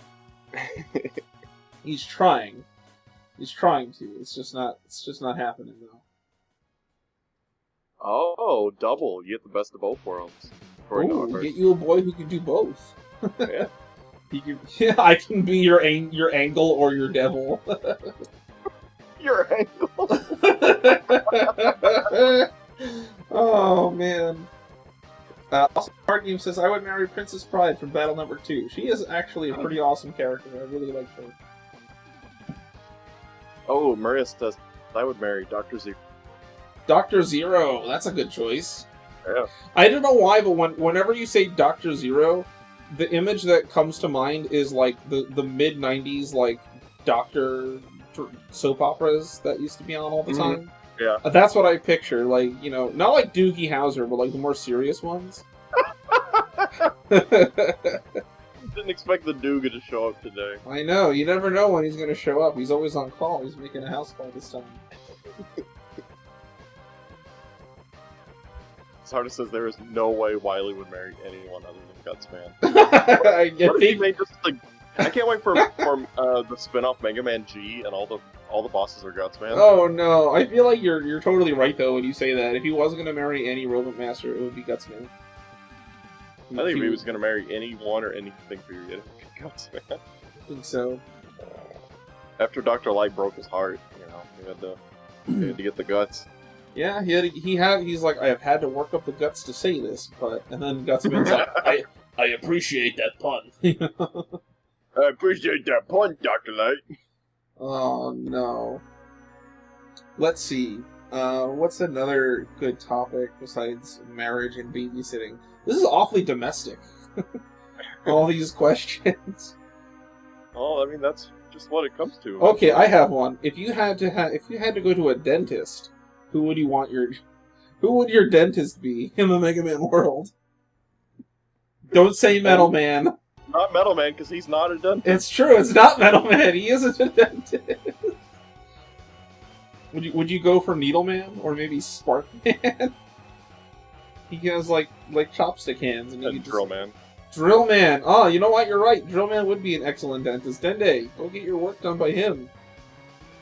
He's trying. He's trying to. It's just not happening though. Oh, double. You get the best of both worlds. Oh, get you a boy who can do both. Yeah. I can be your angle or your devil. Your angle. Oh man. Also, Hard says I would marry Princess Pride from Battle Number 2. She is actually a pretty awesome character. I really like her. Oh, Maria says I would marry Dr. Zero. Dr. Zero, that's a good choice. Yeah. I don't know why, but whenever you say Dr. Zero, the image that comes to mind is like the mid-90s like doctor soap operas that used to be on all the time. Yeah. That's what I picture, like, not like Doogie Howser, but like the more serious ones. Didn't expect the Dooga to show up today. I know, you never know when he's going to show up. He's always on call. He's making a house call this time. Sarda says there is no way Wiley would marry anyone other than Gutsman. I can't wait for the spin-off Mega Man G and all the bosses are Gutsman. Oh no, I feel like you're totally right though when you say that. If he wasn't gonna marry any Robot Master, it would be Gutsman. I think if he was gonna marry anyone or anything, period, it would be Gutsman. I think so. After Dr. Light broke his heart, he had to get the guts. Yeah, he's like, I have had to work up the guts to say this, and then Gutsman's like, I appreciate that pun. I appreciate that pun, Dr. Light. Oh no. Let's see. What's another good topic besides marriage and babysitting? This is awfully domestic. All these questions. Oh, I mean that's just what it comes to. Okay, I have one. If you had to go to a dentist, who would your dentist be in the Mega Man world? Don't say Metal Man. Not Metal Man, because he's not a dentist. It's true, it's not Metal Man. He isn't a dentist. Would you go for Needle Man or maybe Spark Man? He has like chopstick hands and you just... Drill Man. Drill Man. Oh, you know what? You're right. Drill Man would be an excellent dentist. Dende, go get your work done by him.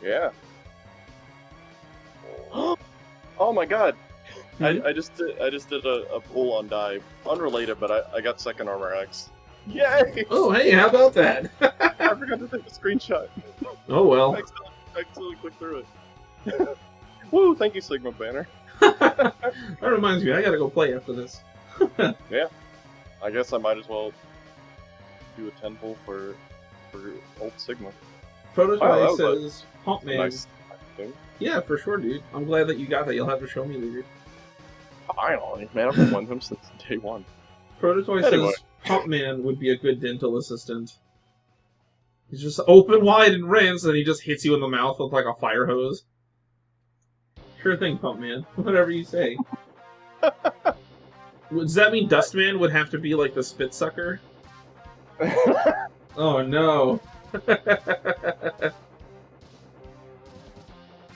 Yeah. Oh my god. I just did a pull on dive, unrelated, but I got second armor X. Yay! Oh, hey, how about that? I forgot to take a screenshot. Oh well. I accidentally clicked through it. Woo! Thank you, Sigma Banner. That reminds me, I gotta go play after this. Yeah, I guess I might as well do a 10 pull for old Sigma. Prototype says, Pump Man. Nice thing. Yeah, for sure, dude. I'm glad that you got that. You'll have to show me later. Finally, man, I've been wanting him since day one. Prototype Anyway. says, Pump Man would be a good dental assistant. He's just open wide and rinse, and he just hits you in the mouth with like a fire hose. Sure thing, Pump Man. Whatever you say. Does that mean Dustman would have to be like the spit sucker? Oh no.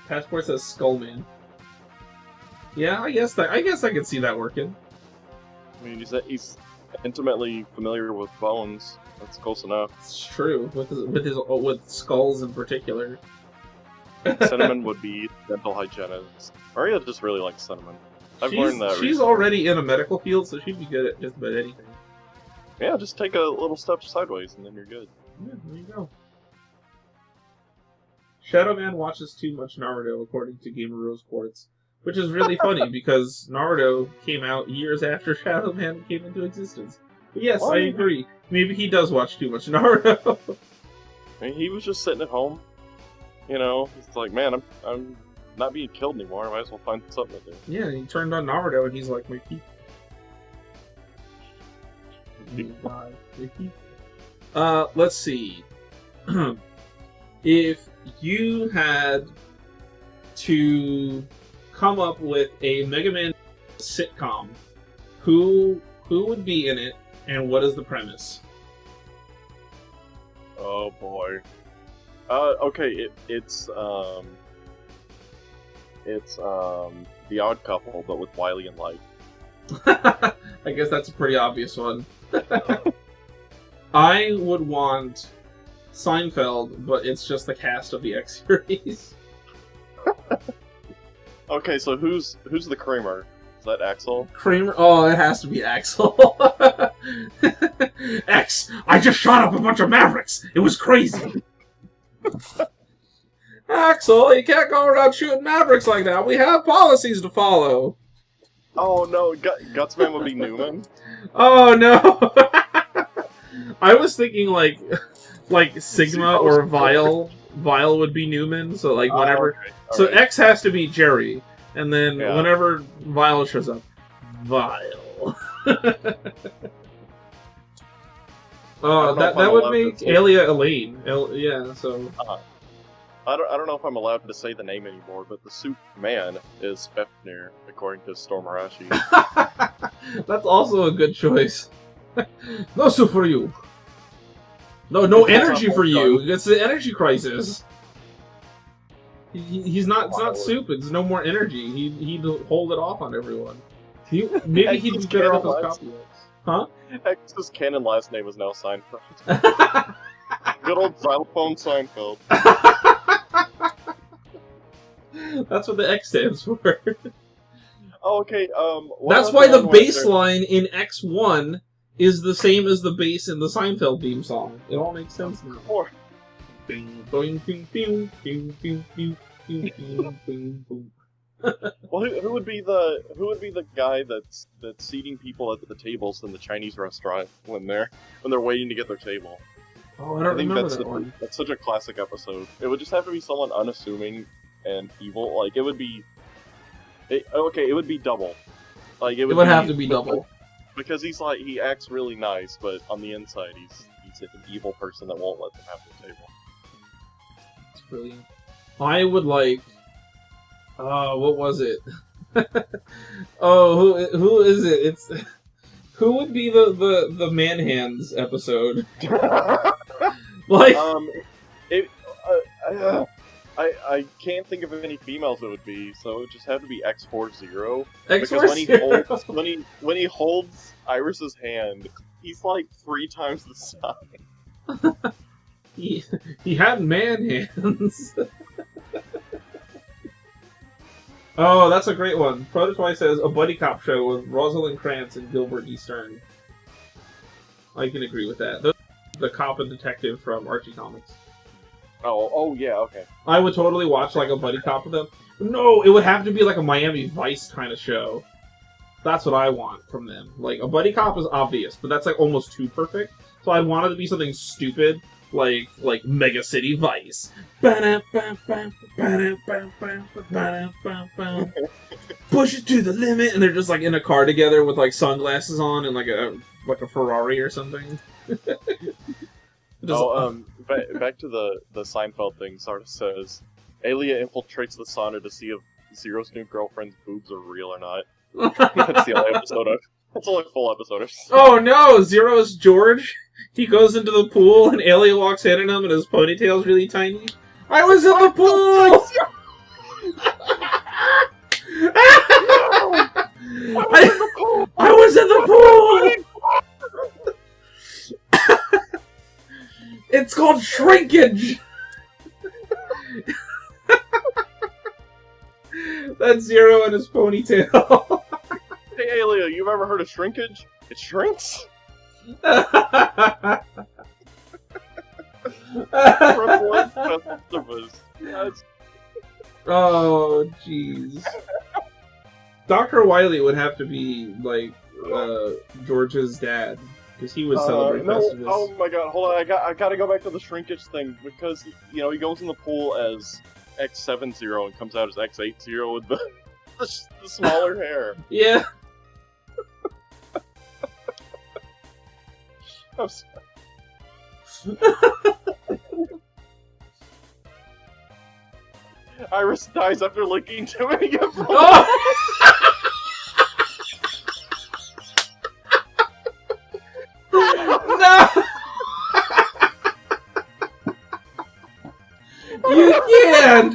Passport says Skullman. Yeah, I guess I could see that working. I mean, he's intimately familiar with bones. That's close enough. It's true with skulls in particular. Cinnamon would be dental hygienist. Maria just really likes cinnamon. I've learned that. She's recently. already in a medical field, so she'd be good at just about anything. Yeah, just take a little step sideways and then you're good. Yeah, there you go. Shadow Man watches too much Naruto, according to Gamer Rose Quartz, which is really funny because Naruto came out years after Shadow Man came into existence. But yes, I agree. Maybe he does watch too much Naruto. I mean, he was just sitting at home. You know, he's like, man, I'm not being killed anymore. I might as well find something to do. Yeah, he turned on Naruto and he's like, my teeth. Let's see. If you had to come up with a Mega Man sitcom, who would be in it, and what is the premise? Oh boy. Okay, it's The Odd Couple, but with Wily and Light. I guess that's a pretty obvious one. I would want Seinfeld, but it's just the cast of the X series. Okay, so who's the Kramer? Is that Axel? Kramer? Oh, it has to be Axel. X, I just shot up a bunch of Mavericks. It was crazy. Axel, you can't go around shooting Mavericks like that. We have policies to follow. Oh no, Gutsman would be Newman. Oh no. I was thinking like Sigma or Vile. Vile would be Newman, so like whenever. Okay. So right. X has to be Jerry, and then Yeah. whenever Vile shows up, Vile. Oh, that would make Alia Elaine. Yeah, so. I don't know if I'm allowed to say the name anymore, but the Soup Man is Fefnir, according to Stormarashi. That's also a good choice. No soup for you. No energy for you. It's the energy crisis. He's not. It's not soup. It's no more energy. He'd hold it off on everyone. Maybe he'd be better off as copyrights. Huh? X's canon last name is now Seinfeld. Good old xylophone Seinfeld. That's what the X stands for. Oh, okay. That's why the bass line in X1 is the same as the bass in the Seinfeld theme song. It all makes sense now. Well, who would be the guy that's seating people at the tables in the Chinese restaurant when they're waiting to get their table? Oh, I don't remember that's that one. That's such a classic episode. It would just have to be someone unassuming and evil. Like it would be. It would be double. Like it would have to be double because he acts really nice, but on the inside he's an evil person that won't let them have the table. It's brilliant. I would like. What was it? Oh, who is it? It's who would be the Man Hands episode? Like, I can't think of any females it would be, so it would just have to be X40. X40. Because when he holds Iris's hand, he's like 3 times the size. He had man hands. Oh, that's a great one. Prototoy says a buddy cop show with Rosalind Krantz and Gilbert E. Stern. I can agree with that. The cop and detective from Archie Comics. Oh yeah, okay. I would totally watch like a buddy cop with them. No, it would have to be like a Miami Vice kind of show. That's what I want from them. Like, a buddy cop is obvious, but that's like almost too perfect. So I want it to be something stupid, like Mega City Vice. Push it to the limit, and they're just like in a car together with like sunglasses on and like a Ferrari or something. Back to the Seinfeld thing. Sarda says, Alia infiltrates the sauna to see if Zero's new girlfriend's boobs are real or not. That's the only episode of. That's the only full episode of. Oh no, Zero's George. He goes into the pool and Alia walks in on him and his ponytail's really tiny. I was in the pool. I was in the pool. It's called shrinkage. That's Zero and his ponytail. Hey, Alia, you've ever heard of shrinkage? It shrinks? Oh, jeez. Dr. Wily would have to be, like, George's dad. Because he would celebrate Festivus. Oh my god, hold on, I gotta go back to the shrinkage thing. Because, he goes in the pool as X70 and comes out as X80 with the smaller hair. Yeah. I'm sorry. Iris dies after licking too many gifts. Oh! No!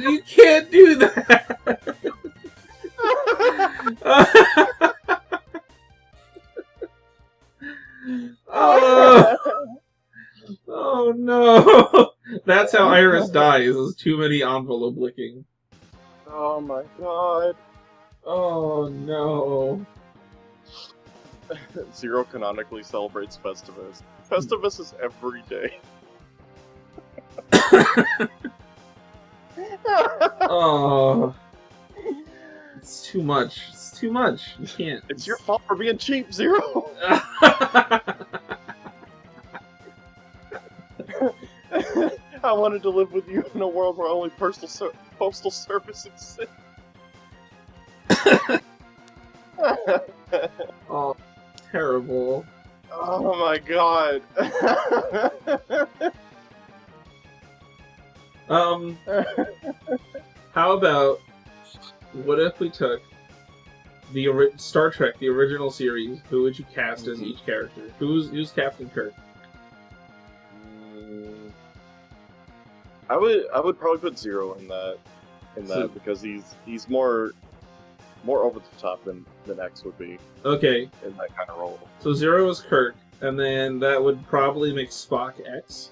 You can't do that! Oh no! That's how Iris dies, is too many envelope licking. Oh my god. Oh no. Zero canonically celebrates Festivus. Festivus is every day. Oh. It's too much. It's too much. You can't. It's your fault for being cheap, Zero! I wanted to live with you in a world where only postal service exists. Oh, terrible. Oh my god. How about, what if we took the Star Trek, the original series, who would you cast as each character? Who's Captain Kirk? I would probably put Zero in that because he's more over the top than X would be. Okay. In that kind of role. So Zero is Kirk, and then that would probably make Spock X.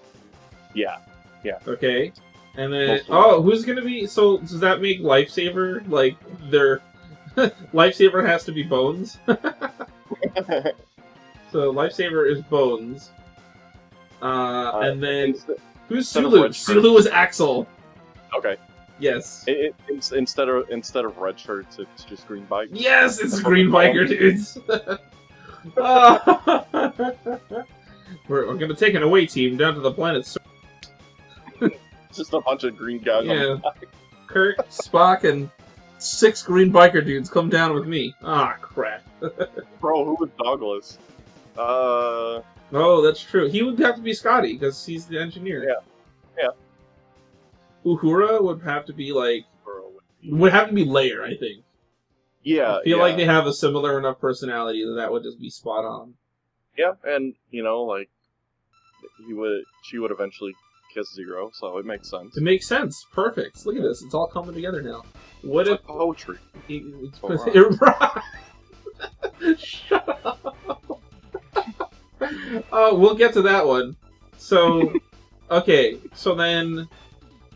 Yeah. Yeah. Okay. And then who's gonna be? So does that make Lifesaver like their Lifesaver has to be Bones? So Lifesaver is Bones. And then who's Sulu? Sulu is Axel. Okay. Yes. Instead of red shirts, it's just green bikes. Yes, it's green biker dudes. We're gonna take an away team down to the planet. Just a bunch of green guys. Yeah. Kirk, Spock, and 6 green biker dudes come down with me. Ah, crap. Bro, who was Douglas? Oh, that's true. He would have to be Scotty because he's the engineer. Yeah. Uhura would have to be would have to be Leia, I think. Yeah. I feel like they have a similar enough personality that would just be spot on. Yeah, and she would eventually kiss Zero, so it makes sense. It makes sense. Perfect. Look at this. It's all coming together now. What if poetry? Shut up. We'll get to that one. So, okay. So then,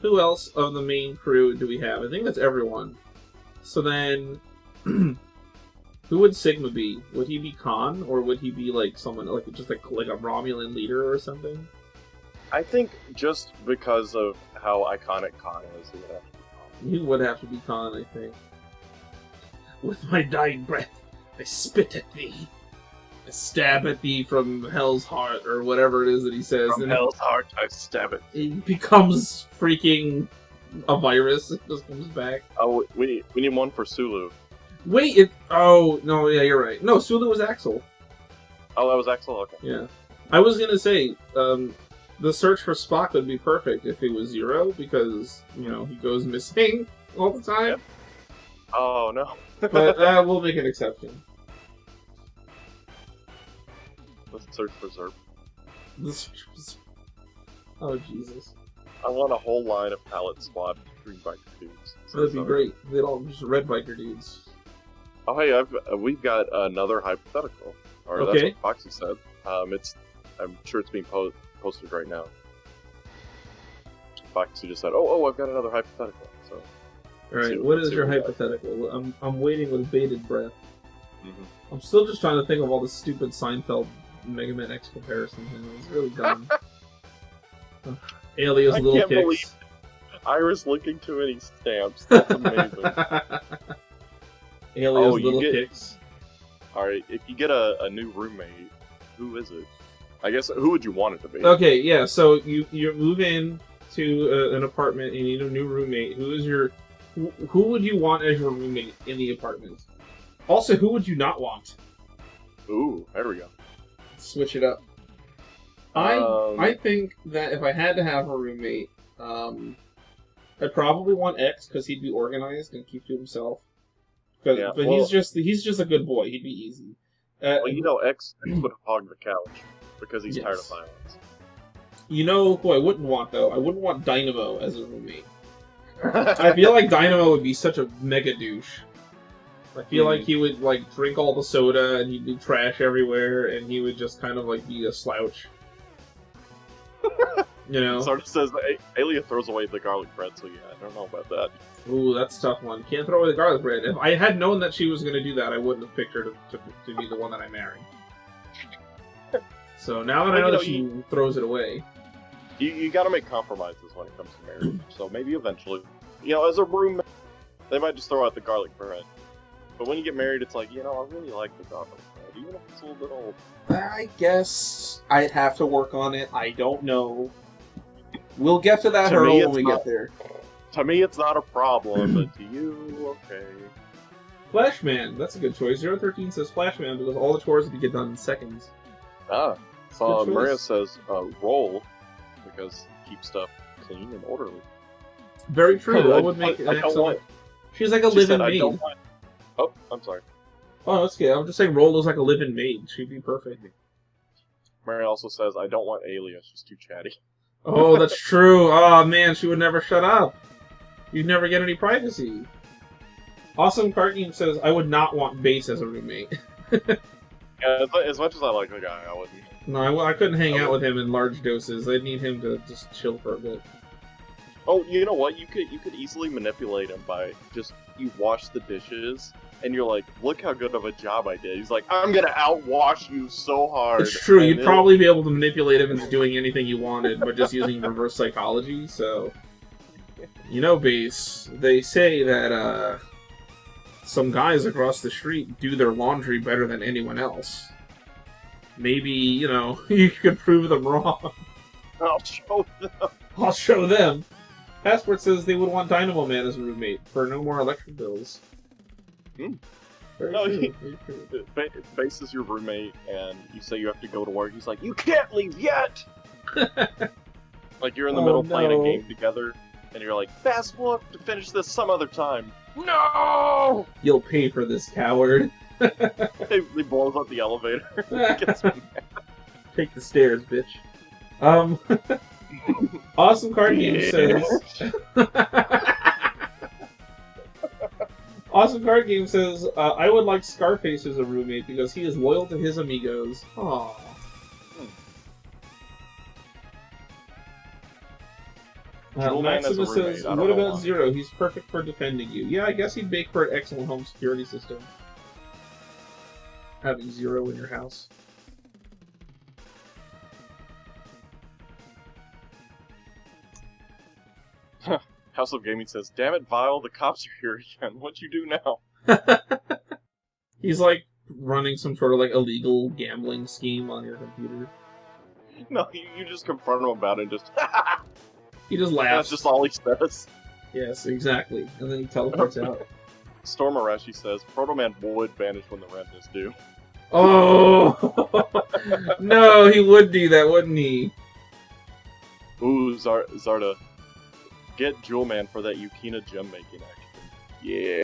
who else of the main crew do we have? I think that's everyone. So then, who would Sigma be? Would he be Khan, or would he be like someone like just like a Romulan leader or something? I think just because of how iconic Khan is, He would have to be Khan, I think. With my dying breath, I spit at thee. I stab at thee from hell's heart, or whatever it is that he says. From hell's heart, I stab it. It becomes freaking a virus. It just comes back. Oh, we need one for Sulu. Wait, oh, no, yeah, you're right. No, Sulu was Axel. Oh, that was Axel? Okay. Yeah. I was gonna say, the search for Spock would be perfect if it was Zero, because, you know, he goes missing all the time. Yep. Oh, no. But we'll make an exception. Let's search for Zerp. The search for Zero. Oh, Jesus. I want a whole line of palette squad green biker dudes. That'd be great. They'd all just red biker dudes. Oh, hey, we've got another hypothetical. Or Okay. that's what Foxy said. I'm sure it's being posted right now. Foxy just said, "Oh, I've got another hypothetical." So, Alright, what is your hypothetical? I'm waiting with bated breath. Mm-hmm. I'm still just trying to think of all the stupid Seinfeld Mega Man X comparisons, and it was really dumb. Alias I Little can't Kicks. believe Iris linking too many stamps. That's amazing. Alias Little Kicks. Alright, if you get a new roommate, who is it? I guess, who would you want it to be? Okay, yeah, so you move in to an apartment and you need a new roommate. Who would you want as your roommate in the apartment? Also, who would you not want? Ooh, there we go. Switch it up. I think that if I had to have a roommate, I'd probably want X because he'd be organized and keep to himself. But he's just a good boy. He'd be easy. Well, you know, X would hog the couch because he's tired of violence. You know who I wouldn't want though? I wouldn't want Dynamo as a roommate. I feel like Dynamo would be such a mega douche. I feel like he would like drink all the soda and he'd do trash everywhere and he would just kind of like be a slouch. You know? Sort of says that Alia throws away the garlic bread, so yeah, I don't know about that. Ooh, that's a tough one. Can't throw away the garlic bread. If I had known that she was going to do that, I wouldn't have picked her to be the one that I married. So now that I know that she throws it away. You gotta make compromises when it comes to marriage. So maybe eventually, you know, as a roommate, they might just throw out the garlic bread. But when you get married, it's like, you know, I really like the garlic bread, even if it's a little bit old. I guess I'd have to work on it. I don't know. We'll get to that hurdle when we get there. To me, it's not a problem, but to you, okay. Flashman, that's a good choice. 013 says Flashman because all the chores would get done in seconds. Ah, Maria says roll because keep stuff clean and orderly. Very true. That would make an excellent. She's like a live-in maid. Oh, I'm sorry. Oh, that's good. I'm just saying roll is like a live-in maid. She'd be perfect. Maria also says, I don't want Alia. She's too chatty. Oh, that's true. Oh, man, she would never shut up. You'd never get any privacy. Awesome Card Game says, I would not want Bass as a roommate. Yeah, as much as I like the guy, I wouldn't. No, I couldn't hang out with him in large doses. I'd need him to just chill for a bit. Oh, you know what? You could easily manipulate him by just, you wash the dishes, and you're like, look how good of a job I did. He's like, I'm gonna outwash you so hard. It's true, you'd probably be able to manipulate him into doing anything you wanted, but just using reverse psychology, so... You know, Bass, they say that, some guys across the street do their laundry better than anyone else. Maybe, you know, you could prove them wrong. I'll show them. I'll show them. Passport says they would want Dynamo Man as a roommate for no more electric bills. Very true. Bass is your roommate, and you say you have to go to work. He's like, you can't leave yet! Like, you're in the middle playing a game together, and you're like, Bass, we'll have to finish this some other time. No! You'll pay for this, coward. He blows up the elevator. Gets me mad. Take the stairs, bitch. Awesome Card Game says... Awesome Card Game says, I would like Scarface as a roommate because he is loyal to his amigos. Aww. Jewel Man as a Maximus roommate. says, I don't what know about why. Zero? He's perfect for defending you. Yeah, I guess he'd make for an excellent home security system. Having Zero in your house. House of Gaming says, damn it, Vile, the cops are here again. What you do now? He's like running some sort of like illegal gambling scheme on your computer. No, you just confront him about it and just... He just laughs. That's just all he says. Yes, exactly. And then he teleports out. Storm Arashi says, Proto Man would vanish when the rent is due. Oh! No, he would do that, wouldn't he? Ooh, Zarda. Get Jewel Man for that Yukina gem making action. Yeah.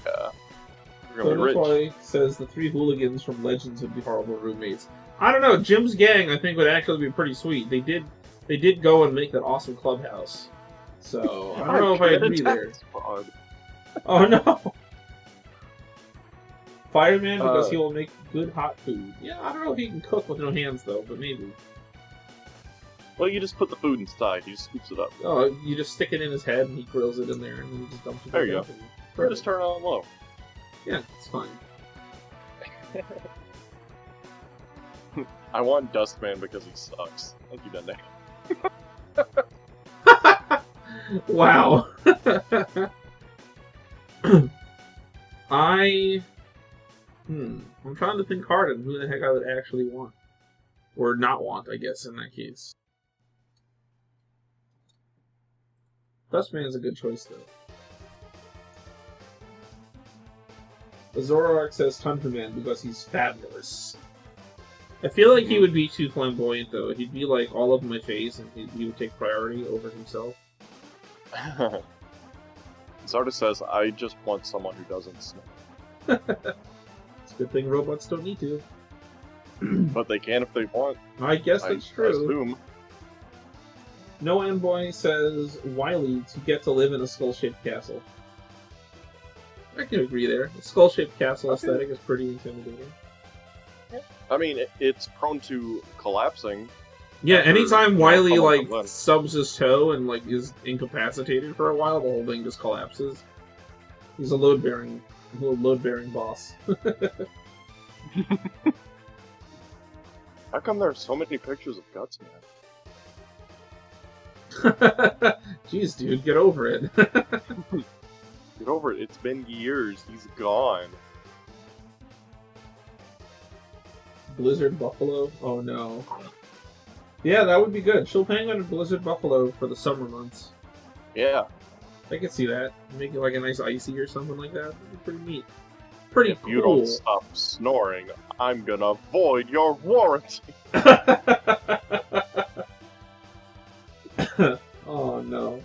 We're gonna be rich. Toy says the three hooligans from Legends would be horrible roommates. I don't know, Jim's gang I think would actually be pretty sweet. They did go and make that awesome clubhouse. So I don't know if I agree there. Oh no! Fireman because he will make good hot food. Yeah, I don't know if he can cook with no hands though, but maybe. Well, you just put the food inside. He just scoops it up. Oh, you just stick it in his head and he grills it in there and then he just dumps it. There you go. Or just turn it on low. Yeah, it's fine. I want Dustman because he sucks. Thank you, Dende. Wow. I'm trying to think hard on who the heck I would actually want. Or not want, I guess, in that case. Dustman's a good choice, though. The Zoroark says Thunderman because he's fabulous. I feel like he would be too flamboyant, though. He'd be like all over my face, and he would take priority over himself. Zarda says, I just want someone who doesn't snow. It's a good thing robots don't need to. But they can if they want. I guess that's true. Assume. No Envoy says Wily to get to live in a skull-shaped castle. I can agree there. The skull-shaped castle aesthetic is pretty intimidating. I mean, it's prone to collapsing. Yeah, anytime Wily like left. subs his toe and like is incapacitated for a while, the whole thing just collapses. He's a load-bearing boss. How come there are so many pictures of Guts, man? Jeez, dude, get over it. Get over it. It's been years. He's gone. Blizzard Buffalo? Oh no. Yeah, that would be good. Chill Penguin and Blizzard Buffalo for the summer months. Yeah. I could see that. Make it like a nice icy or something like that. That'd be pretty neat. Pretty if cool. you don't stop snoring, I'm gonna void your warranty. Oh no.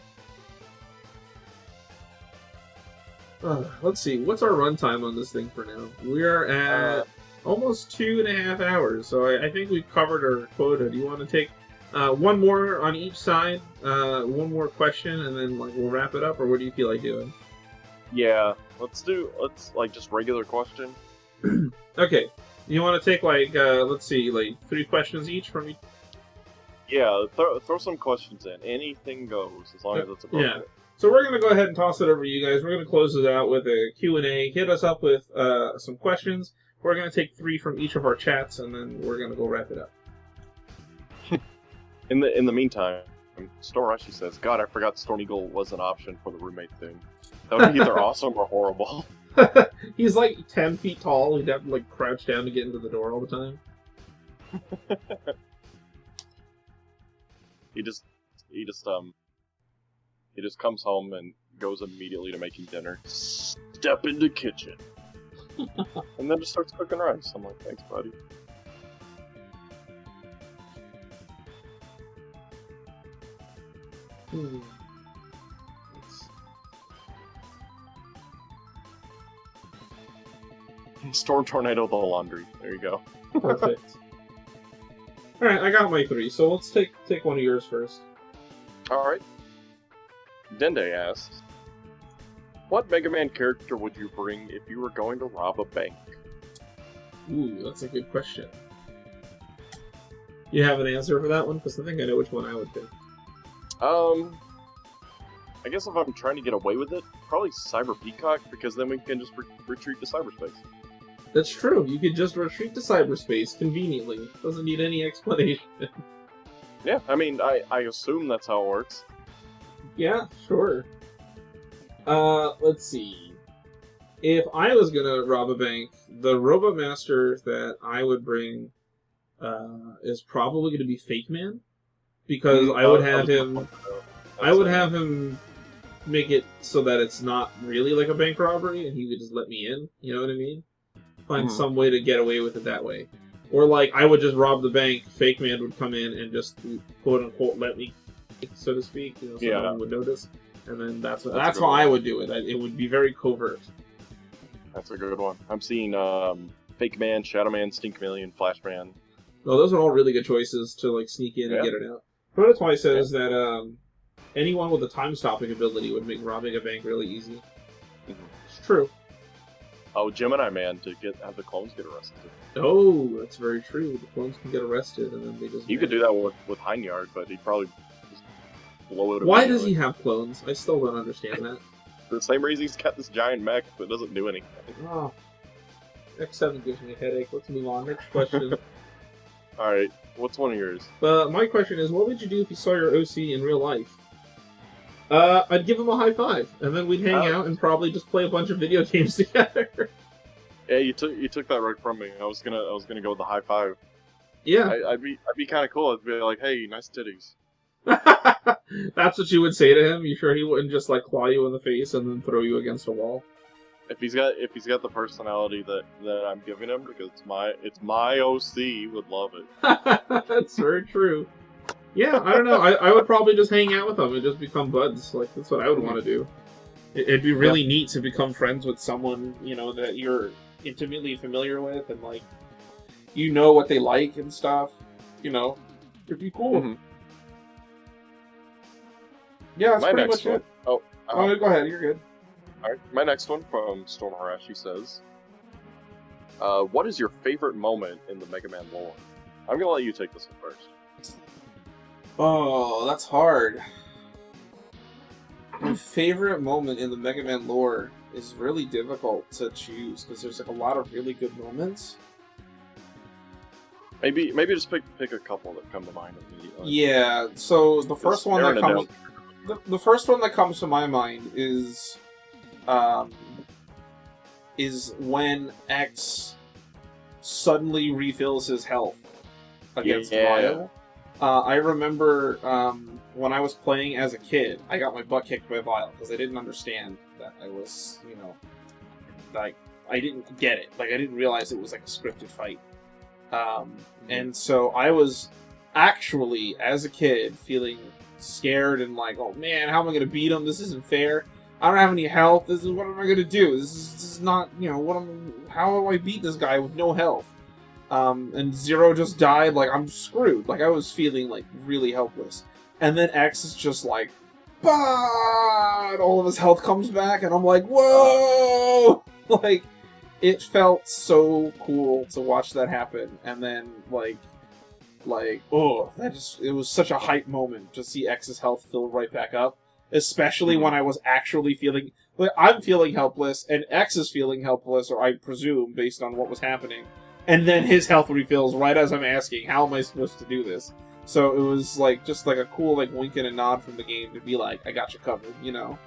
Let's see. What's our runtime on this thing for now? We are at almost 2.5 hours, so I think we've covered our quota. Do you want to take one more on each side, one more question, and then like we'll wrap it up, or what do you feel like doing? Yeah, let's like just regular question. Okay. You want to take like let's see, like 3 questions each from each? Yeah, throw some questions in. Anything goes, as long as it's appropriate. Yeah. So we're going to go ahead and toss it over to you guys. We're going to close it out with a Q&A. Hit us up with some questions. We're going to take 3 from each of our chats, and then we're going to go wrap it up. In the meantime, Storashi says, God, I forgot Storm Eagle was an option for the roommate thing. That would be either awesome or horrible. He's like 10 feet tall. He'd have to like crouch down to get into the door all the time. He just comes home and goes immediately to making dinner. Step into kitchen. And then just starts cooking rice. I'm like, thanks, buddy. Storm Tornado the laundry. There you go. Perfect. Alright, I got my 3, so let's take one of yours first. Alright. Dende asks, what Mega Man character would you bring if you were going to rob a bank? Ooh, that's a good question. You have an answer for that one? Because I think I know which one I would pick. I guess if I'm trying to get away with it, probably Cyber Peacock, because then we can just retreat to cyberspace. That's true. You could just retreat to cyberspace conveniently. Doesn't need any explanation. Yeah, I mean, I assume that's how it works. Yeah, sure. Let's see. If I was gonna rob a bank, the Robot Master that I would bring is probably gonna be Fake Man, because I would have him. I would have him make it so that it's not really like a bank robbery, and he would just let me in. You know what I mean? Find some way to get away with it that way. Or like I would just rob the bank, Fake Man would come in and just quote unquote let me, so to speak. You know, so no one would notice, and then that's how I would do it. It would be very covert. That's a good one. I'm seeing Fake Man, Shadow Man, Stink Chameleon, Flash Man. Well, those are all really good choices to like sneak in and get it out. Prototype says that anyone with a time-stopping ability would make robbing a bank really easy. It's true. Oh, Gemini Man to have the clones get arrested. Oh, that's very true. The clones can get arrested, and then they just... You could do that with Heinyard, but he'd probably just blow it. Why does he have clones? I still don't understand that. For the same reason he's got this giant mech that doesn't do anything. Oh. X7 gives me a headache. Let's move on. Next question. Alright, what's one of yours? My question is, what would you do if you saw your OC in real life? I'd give him a high five, and then we'd hang out and probably just play a bunch of video games together. Yeah, you took that right from me. I was gonna go with the high five. Yeah, I'd be kind of cool. I'd be like, hey, nice titties. That's what you would say to him. You sure he wouldn't just like claw you in the face and then throw you against a wall? If he's got the personality that I'm giving him, because it's my OC, would love it. That's very true. Yeah, I don't know. I would probably just hang out with him and just become buds. Like, that's what I would want to do. It'd be really neat to become friends with someone, you know, that you're intimately familiar with, and like, you know what they like and stuff. You know, it'd be cool. Mm-hmm. Yeah, that's pretty much it. Oh, go ahead. You're good. Alright, my next one from Storm Harashi says, what is your favorite moment in the Mega Man lore? I'm gonna let you take this one first. Oh, that's hard. My favorite moment in the Mega Man lore is really difficult to choose, because there's like a lot of really good moments. Maybe just pick a couple that come to mind immediately. Yeah, so the first one that comes... The first one that comes to my mind is when X suddenly refills his health against Vile. I remember when I was playing as a kid, I got my butt kicked by Vile because I didn't understand that I was, you know, like, I didn't get it. Like, I didn't realize it was like a scripted fight. And so I was actually, as a kid, feeling scared and like, oh man, how am I going to beat him? This isn't fair. I don't have any health. What am I going to do? This is not, you know, how do I beat this guy with no health? And Zero just died, like, I'm screwed. Like, I was feeling, like, really helpless. And then X is just like, bah! All of his health comes back, and I'm like, whoa! Like, it felt so cool to watch that happen. And then, like, oh, it was such a hype moment to see X's health fill right back up. Especially when I was actually feeling, like, I'm feeling helpless, and X is feeling helpless, or I presume, based on what was happening. And then his health refills right as I'm asking, how am I supposed to do this? So it was like just like a cool like wink and a nod from the game to be like, I got you covered, you know.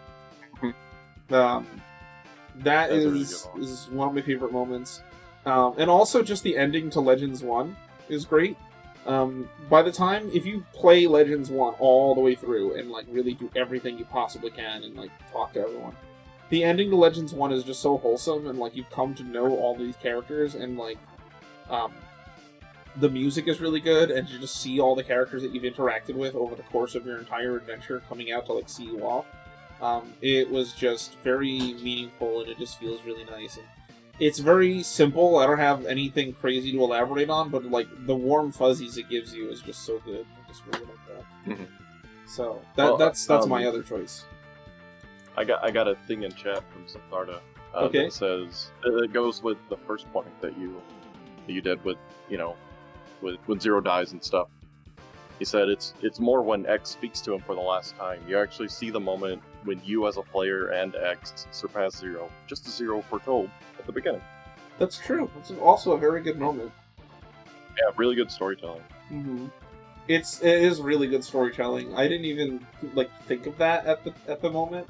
That is one of my favorite moments, and also just the ending to Legends 1 is great. By the time, if you play Legends 1 all the way through and like really do everything you possibly can and like talk to everyone, the ending to Legends 1 is just so wholesome, and like you've come to know all these characters, and like the music is really good, and you just see all the characters that you've interacted with over the course of your entire adventure coming out to like see you off. It was just very meaningful, and it just feels really nice. And it's very simple. I don't have anything crazy to elaborate on, but like the warm fuzzies it gives you is just so good. I just really like that. So that's my other choice. I got a thing in chat from Satharda that says it goes with the first point that you did with, you know, with when Zero dies and stuff. He said it's more when X speaks to him for the last time. You actually see the moment when you as a player and X surpass zero. Just a zero foretold at the beginning. That's true. It's also a very good moment. Yeah, really good storytelling. Mm-hmm. It is really good storytelling. I didn't even think of that at the moment,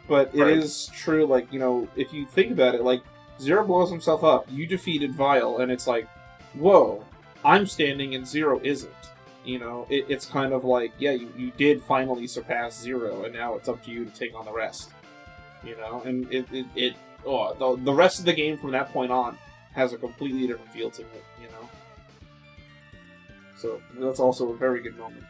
but it is true. Like, you know, if you think about it, like Zero blows himself up. You defeated Vile, and it's like, whoa, I'm standing and Zero isn't. You know, it's kind of like, yeah, you did finally surpass Zero, and now it's up to you to take on the rest. You know, and the rest of the game from that point on has a completely different feel to it. You know, so that's also a very good moment.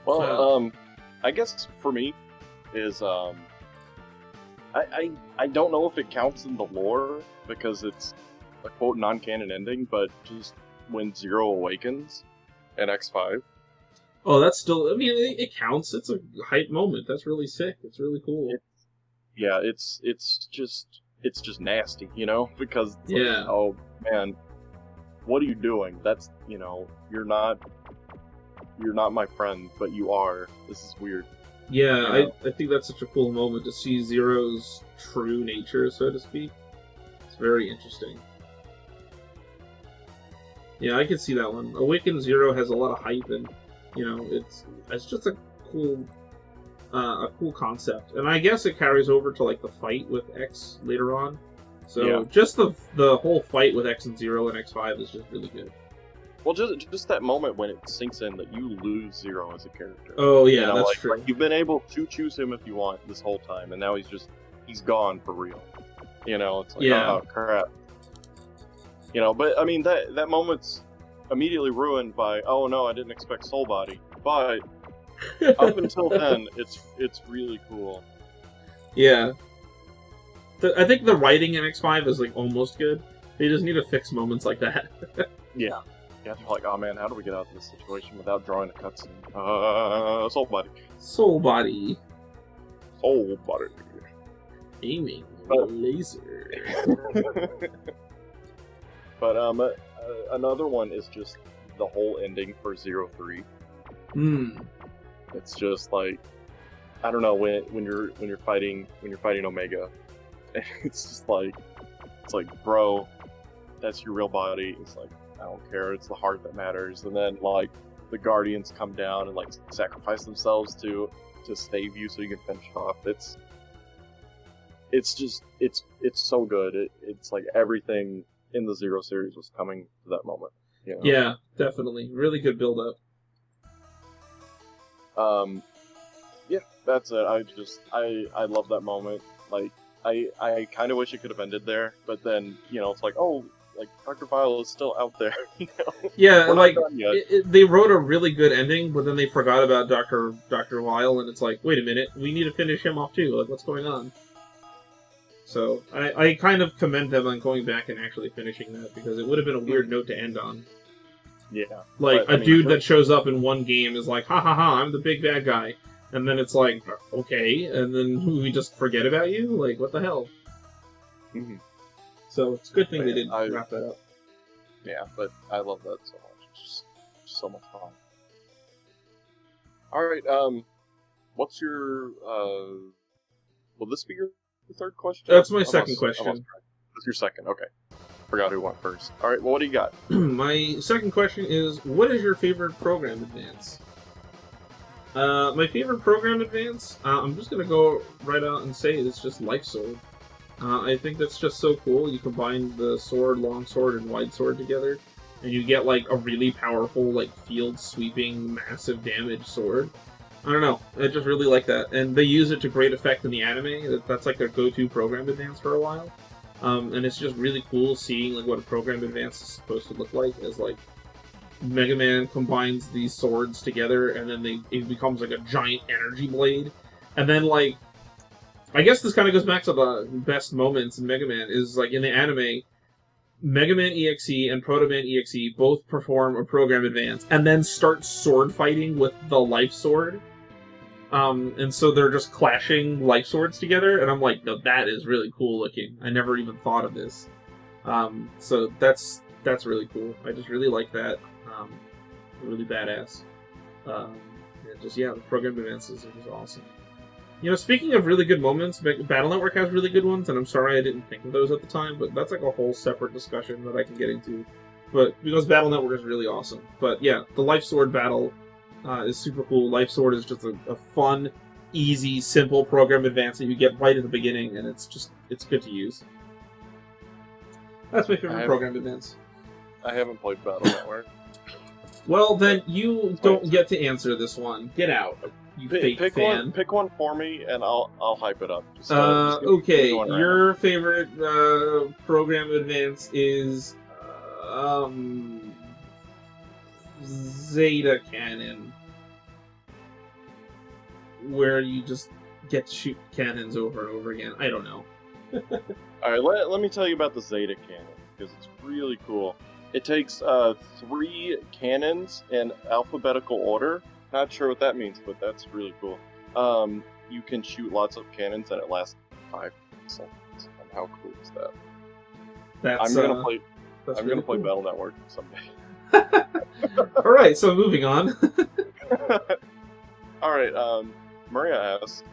Well, I guess for me is I don't know if it counts in the lore because it's a quote non-canon ending, but just when Zero awakens in X5. Oh, that's still. I mean, it counts. It's a hype moment. That's really sick. It's really cool. It's just nasty, you know, because it's yeah. like, oh man, what are you doing? That's, you know, you're not my friend, but you are. This is weird. Yeah, you know? I think that's such a cool moment to see Zero's true nature, so to speak. It's very interesting. Yeah, I can see that one. Awakened Zero has a lot of hype, and you know, it's just a cool concept, and I guess it carries over to like the fight with X later on. So just the whole fight with X and Zero and X5 is just really good. Well, just that moment when it sinks in that you lose Zero as a character. Oh yeah, you know, that's like, true. Like you've been able to choose him if you want this whole time, and now he's gone for real. You know, it's like, oh crap. You know, but I mean that moment's immediately ruined by, oh no, I didn't expect Soul Body. But up until then, it's really cool. Yeah. I think the writing in X5 is like almost good. They just need to fix moments like that. Yeah. Yeah, they're like, oh man, how do we get out of this situation without drawing a cutscene? Soul Body. Soul Body. Soul Body. Aiming with a laser. But another one is just the whole ending for 03. It's just like, I don't know, when you're fighting Omega, it's just like, bro, that's your real body. It's like, I don't care, it's the heart that matters. And then like the Guardians come down and like sacrifice themselves to save you so you can finish off. It's so good. It's like everything in the Zero series was coming to that moment. You know? Yeah, definitely. Really good build up. Yeah, that's it. I love that moment. Like I kind of wish it could have ended there, but then, you know, it's like, oh, like Dr. Vile is still out there. You know? Yeah, like they wrote a really good ending, but then they forgot about Dr. Vile, and it's like, wait a minute, we need to finish him off too. Like, what's going on? So I kind of commend them on going back and actually finishing that, because it would have been a weird note to end on. Yeah. Like, a dude that shows up in one game is like, ha ha ha, I'm the big bad guy. And then it's like, okay, and then we just forget about you? Like, what the hell? Mm-hmm. So it's a good thing they didn't wrap that up. Yeah, but I love that so much. It's just so much fun. Alright, what's your, will this be your third question? That's my second question. That's your second, okay. Forgot who went first. Alright, well, what do you got? My second question is, what is your favorite program advance? My favorite program advance, I'm just going to go right out and say it's just Life Sword. I think that's just so cool. You combine the sword, long sword, and wide sword together, and you get like a really powerful, like field sweeping, massive damage sword. I don't know. I just really like that, and they use it to great effect in the anime. That's like their go-to program advance for a while, and it's just really cool seeing like what a program advance is supposed to look like. As like Mega Man combines these swords together, and then it becomes like a giant energy blade, and then like. I guess this kind of goes back to the best moments in Mega Man, is like in the anime, Mega Man EXE and Proto Man EXE both perform a program advance and then start sword fighting with the Life Sword. And so they're just clashing Life Swords together, and I'm like, no, that is really cool looking. I never even thought of this. So that's really cool. I just really like that. really badass. And just the program advances are just awesome. You know, speaking of really good moments, Battle Network has really good ones, and I'm sorry I didn't think of those at the time, but that's like a whole separate discussion that I can get into. But because Battle Network is really awesome. But yeah, the Life Sword battle is super cool. Life Sword is just a fun, easy, simple program advance that you get right at the beginning, and it's good to use. That's my favorite program advance. I haven't played Battle Network. Well, then you don't get to answer this one. Get out, you fake fan. Pick one for me, and I'll hype it up. Just okay, your favorite program advance is Zeta Cannon, where you just get to shoot cannons over and over again. I don't know. Alright, let me tell you about the Zeta Cannon, because it's really cool. It takes 3 cannons in alphabetical order. Not sure what that means, but that's really cool. You can shoot lots of cannons, and it lasts 5 seconds. And how cool is that? I'm gonna play Battle Network someday. All right, so moving on. All right, Maria asks,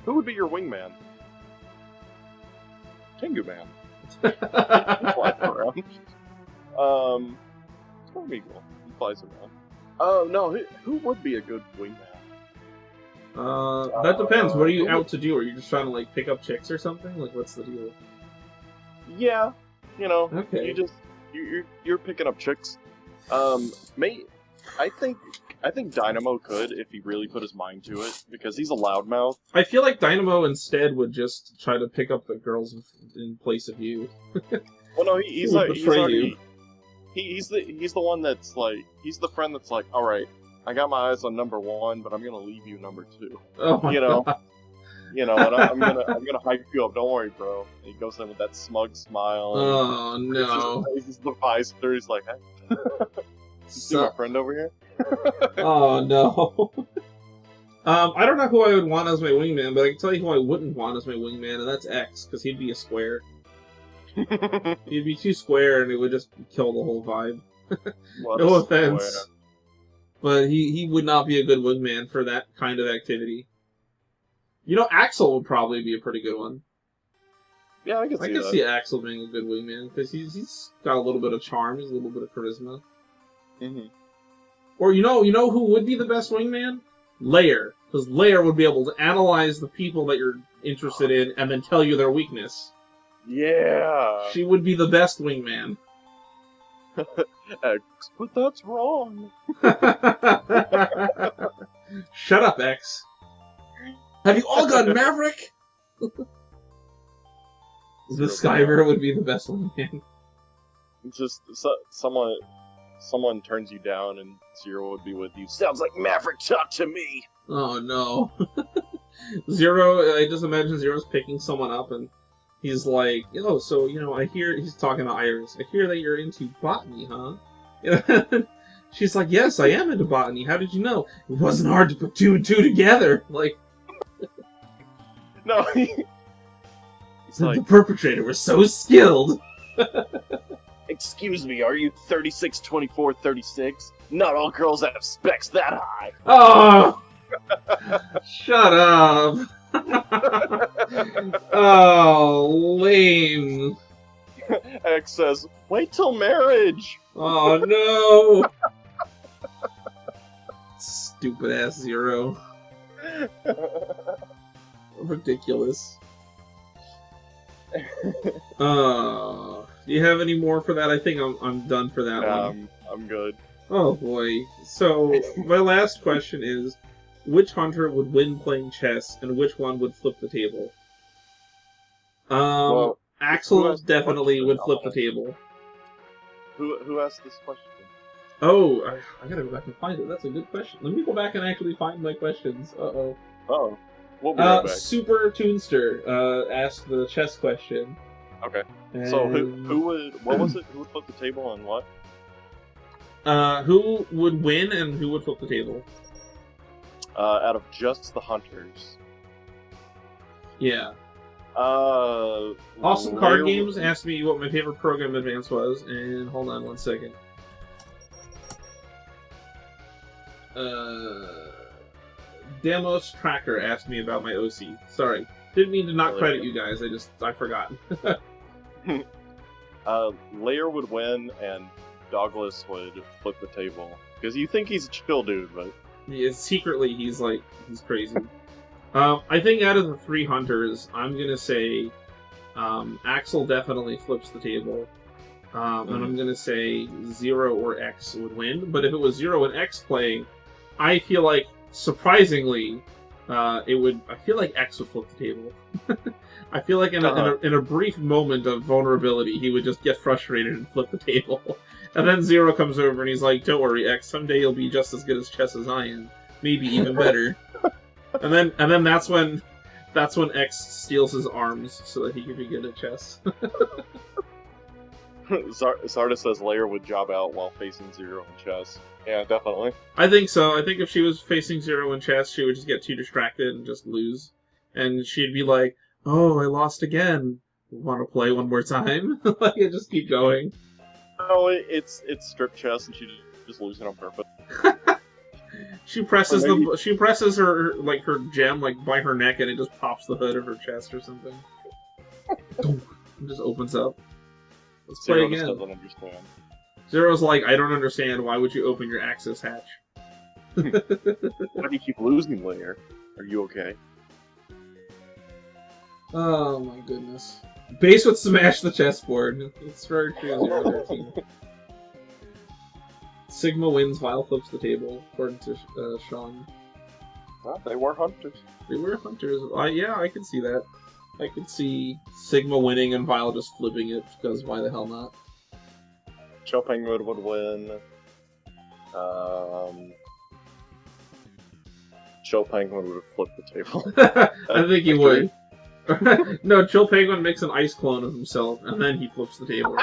who would be your wingman? Tengu Man. Flies around. Storm Eagle. He flies around. Oh no, who would be a good wingman? That depends. What are you out to do? Are you just trying to like pick up chicks or something? Like, what's the deal? Yeah, you know, okay. You're picking up chicks. I think Dynamo could if he really put his mind to it, because he's a loudmouth. I feel like Dynamo instead would just try to pick up the girls in place of you. Well, no, he's the one that's like, he's the friend that's like, all right, I got my eyes on number 1, but I'm gonna leave you number 2. Oh my God. You know, and I'm gonna hype you up. Don't worry, bro. And he goes in with that smug smile. Oh no! He's the Babysitter. He's like, hey, you see my friend over here? Oh no! I don't know who I would want as my wingman, but I can tell you who I wouldn't want as my wingman, and that's X, because he'd be a square. He'd be too square, and it would just kill the whole vibe. No offense, but he would not be a good wingman for that kind of activity. You know, Axel would probably be a pretty good one. Yeah, I can see Axel being a good wingman, because he's got a little bit of charm, he's a little bit of charisma. Mm-hmm. Or you know who would be the best wingman? Lair, because Lair would be able to analyze the people that you're interested in and then tell you their weakness. Yeah. She would be the best wingman. X, but that's wrong. Shut up, X. Have you all got Maverick? The Skyver would be the best wingman. Just someone turns you down and Zero would be with you. Sounds like Maverick, talk to me! Oh no. Zero, I just imagine Zero's picking someone up and he's like, so, I hear, he's talking to Iris, I hear that you're into botany, huh? She's like, yes, I am into botany, how did you know? It wasn't hard to put 2 and 2 together, like... No, he's like... The perpetrator was so skilled! Excuse me, are you 36, 24, 36? Not all girls have specs that high! Oh! Shut up! Oh, lame. X says, wait till marriage! Oh no! Stupid ass Zero. Ridiculous. Do you have any more for that? I think I'm done for that one. I'm good. Oh boy. So, my last question is, which hunter would win playing chess, and which one would flip the table? Axel definitely would flip the table. Who asked this question? Oh, I gotta go back and find it. That's a good question. Let me go back and actually find my questions. Uh-oh. Uh-oh. We'll be right back. Super Toonster asked the chess question. Okay. So who would... What was it? Who would flip the table and what? Who would win and who would flip the table? Out of just the hunters. Yeah. Awesome Card Games asked me what my favorite program advance was, and hold on one second. Demos Tracker asked me about my OC. Sorry. Didn't mean to not credit you guys, I forgot. Lair would win, and Douglas would flip the table. Because you think he's a chill dude, but... Yeah, secretly, he's crazy. I think out of the 3 hunters, I'm gonna say Axel definitely flips the table. And I'm gonna say Zero or X would win. But if it was Zero and X playing, I feel like, surprisingly, I feel like X would flip the table. I feel like in a brief moment of vulnerability, he would just get frustrated and flip the table. And then Zero comes over and he's like, "Don't worry, X. Someday you'll be just as good as chess as I am, maybe even better." and then that's when X steals his arms so that he can be good at chess. Zarda says Lair would job out while facing Zero in chess. Yeah, definitely. I think so. I think if she was facing Zero in chess, she would just get too distracted and just lose. And she'd be like, "Oh, I lost again. Want to play one more time?" Like, it just keep going. No, it's strip chess, and she just losing on purpose. She presses her her gem by her neck, and it just pops the hood of her chest or something. It just opens up. Let's play again. Just doesn't understand. Zero's like, "I don't understand. Why would you open your access hatch?" Why do you keep losing, Lair? Are you okay? Oh my goodness. Base would smash the chessboard. It's very true, 013. Sigma wins, Vile flips the table, according to Sean. Well, they were hunters. They were hunters. Yeah, I can see that. I could see Sigma winning and Vile just flipping it, because why the hell not? Chill Penguin would win. Chill Penguin would have flipped the table. I think he would. No, Chill Penguin makes an ice clone of himself, and then he flips the table.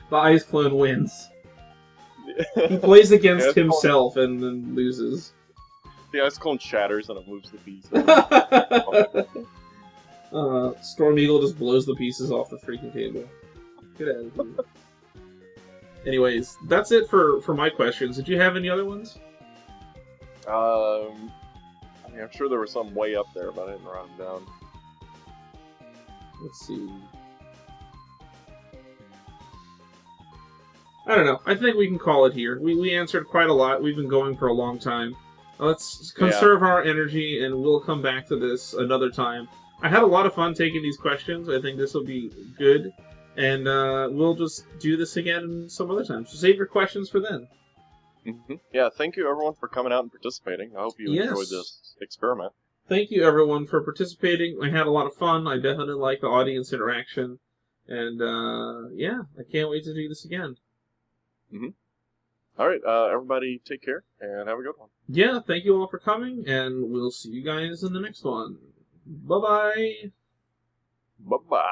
The ice clone wins. He plays against himself and then loses. The ice clone shatters and it moves the pieces. Storm Eagle just blows the pieces off the freaking table. Good attitude. Anyways, that's it for my questions. Did you have any other ones? I'm sure there were some way up there, but I didn't write them down. Let's see. I don't know. I think we can call it here. We answered quite a lot. We've been going for a long time. Let's conserve our energy, and we'll come back to this another time. I had a lot of fun taking these questions. I think this will be good. And we'll just do this again some other time. So save your questions for then. Mm-hmm. Yeah, thank you everyone for coming out and participating. I hope you enjoyed this experiment. Thank you everyone for participating. I had a lot of fun. I definitely like the audience interaction. And yeah, I can't wait to do this again. Mm-hmm. All right, everybody take care and have a good one. Yeah, thank you all for coming, and we'll see you guys in the next one. Bye-bye. Bye-bye.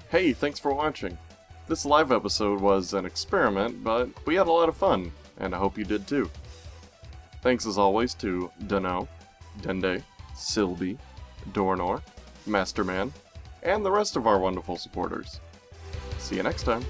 Hey, thanks for watching. This live episode was an experiment, but we had a lot of fun, and I hope you did too. Thanks as always to Dano, Dende, Sylvie, Dornor, Masterman, and the rest of our wonderful supporters. See you next time.